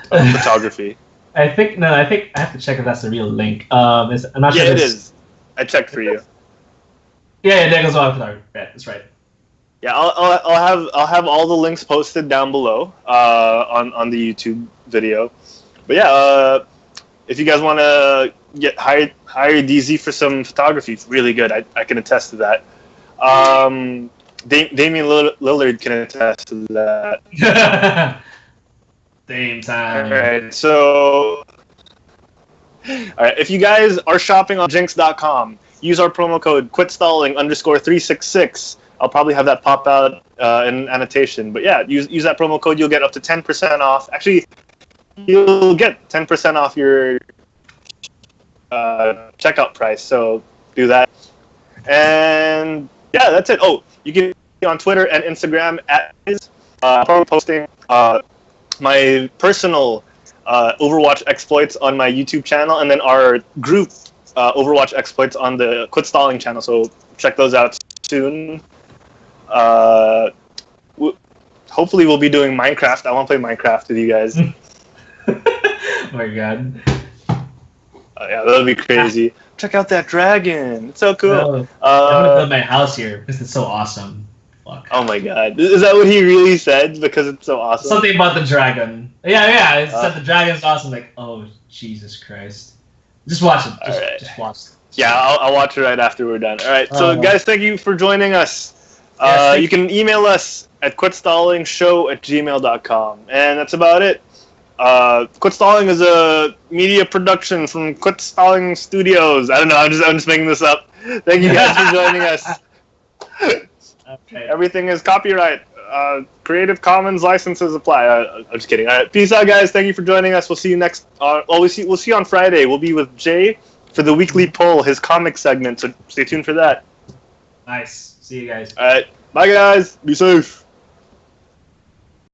Photography. I think I have to check if that's the real link. I'm not sure. Yeah, it is. I checked for you. Yeah, Diego Zuluaga Photography. Yeah, that's right. Yeah, I'll have all the links posted down below on the YouTube video. But yeah, if you guys want to hire DZ for some photography, it's really good. I can attest to that. Damian Lillard can attest to that. Same time. All right, so if you guys are shopping on Jinx.com, use our promo code QuitStalling_366. I'll probably have that pop out in annotation. But yeah, use that promo code. You'll get up to 10% off. Actually, you'll get 10% off your checkout price. So do that. And yeah, that's it. Oh, you can be on Twitter and Instagram at probably posting my personal Overwatch exploits on my YouTube channel, and then our group Overwatch exploits on the Quit Stalling channel. So check those out soon. Hopefully we'll be doing Minecraft. I want to play Minecraft with you guys. Oh my god. Yeah, that'll be crazy. Check out that dragon. It's so cool. No, I'm gonna build my house here because it's so awesome. Fuck. Oh my god. Is that what he really said? Because it's so awesome? Something about the dragon. Yeah, it said the dragon's awesome. Like, oh, Jesus Christ. Just watch it. Just watch it. Yeah, I'll watch it right after we're done. All right, so guys, thank you for joining us. Yes, you can email us at quitstallingShow@gmail.com. And that's about it. Quit Stalling is a media production from Quit Stalling Studios. I don't know, I'm just making this up. Thank you guys for joining us. Okay. Everything is copyright. Creative Commons licenses apply. I'm just kidding. All right, peace out, guys. Thank you for joining us. We'll see you next. We'll see you on Friday. We'll be with Jay for the weekly poll, his comic segment. So stay tuned for that. Nice. See you guys. All right, bye, guys. Be safe.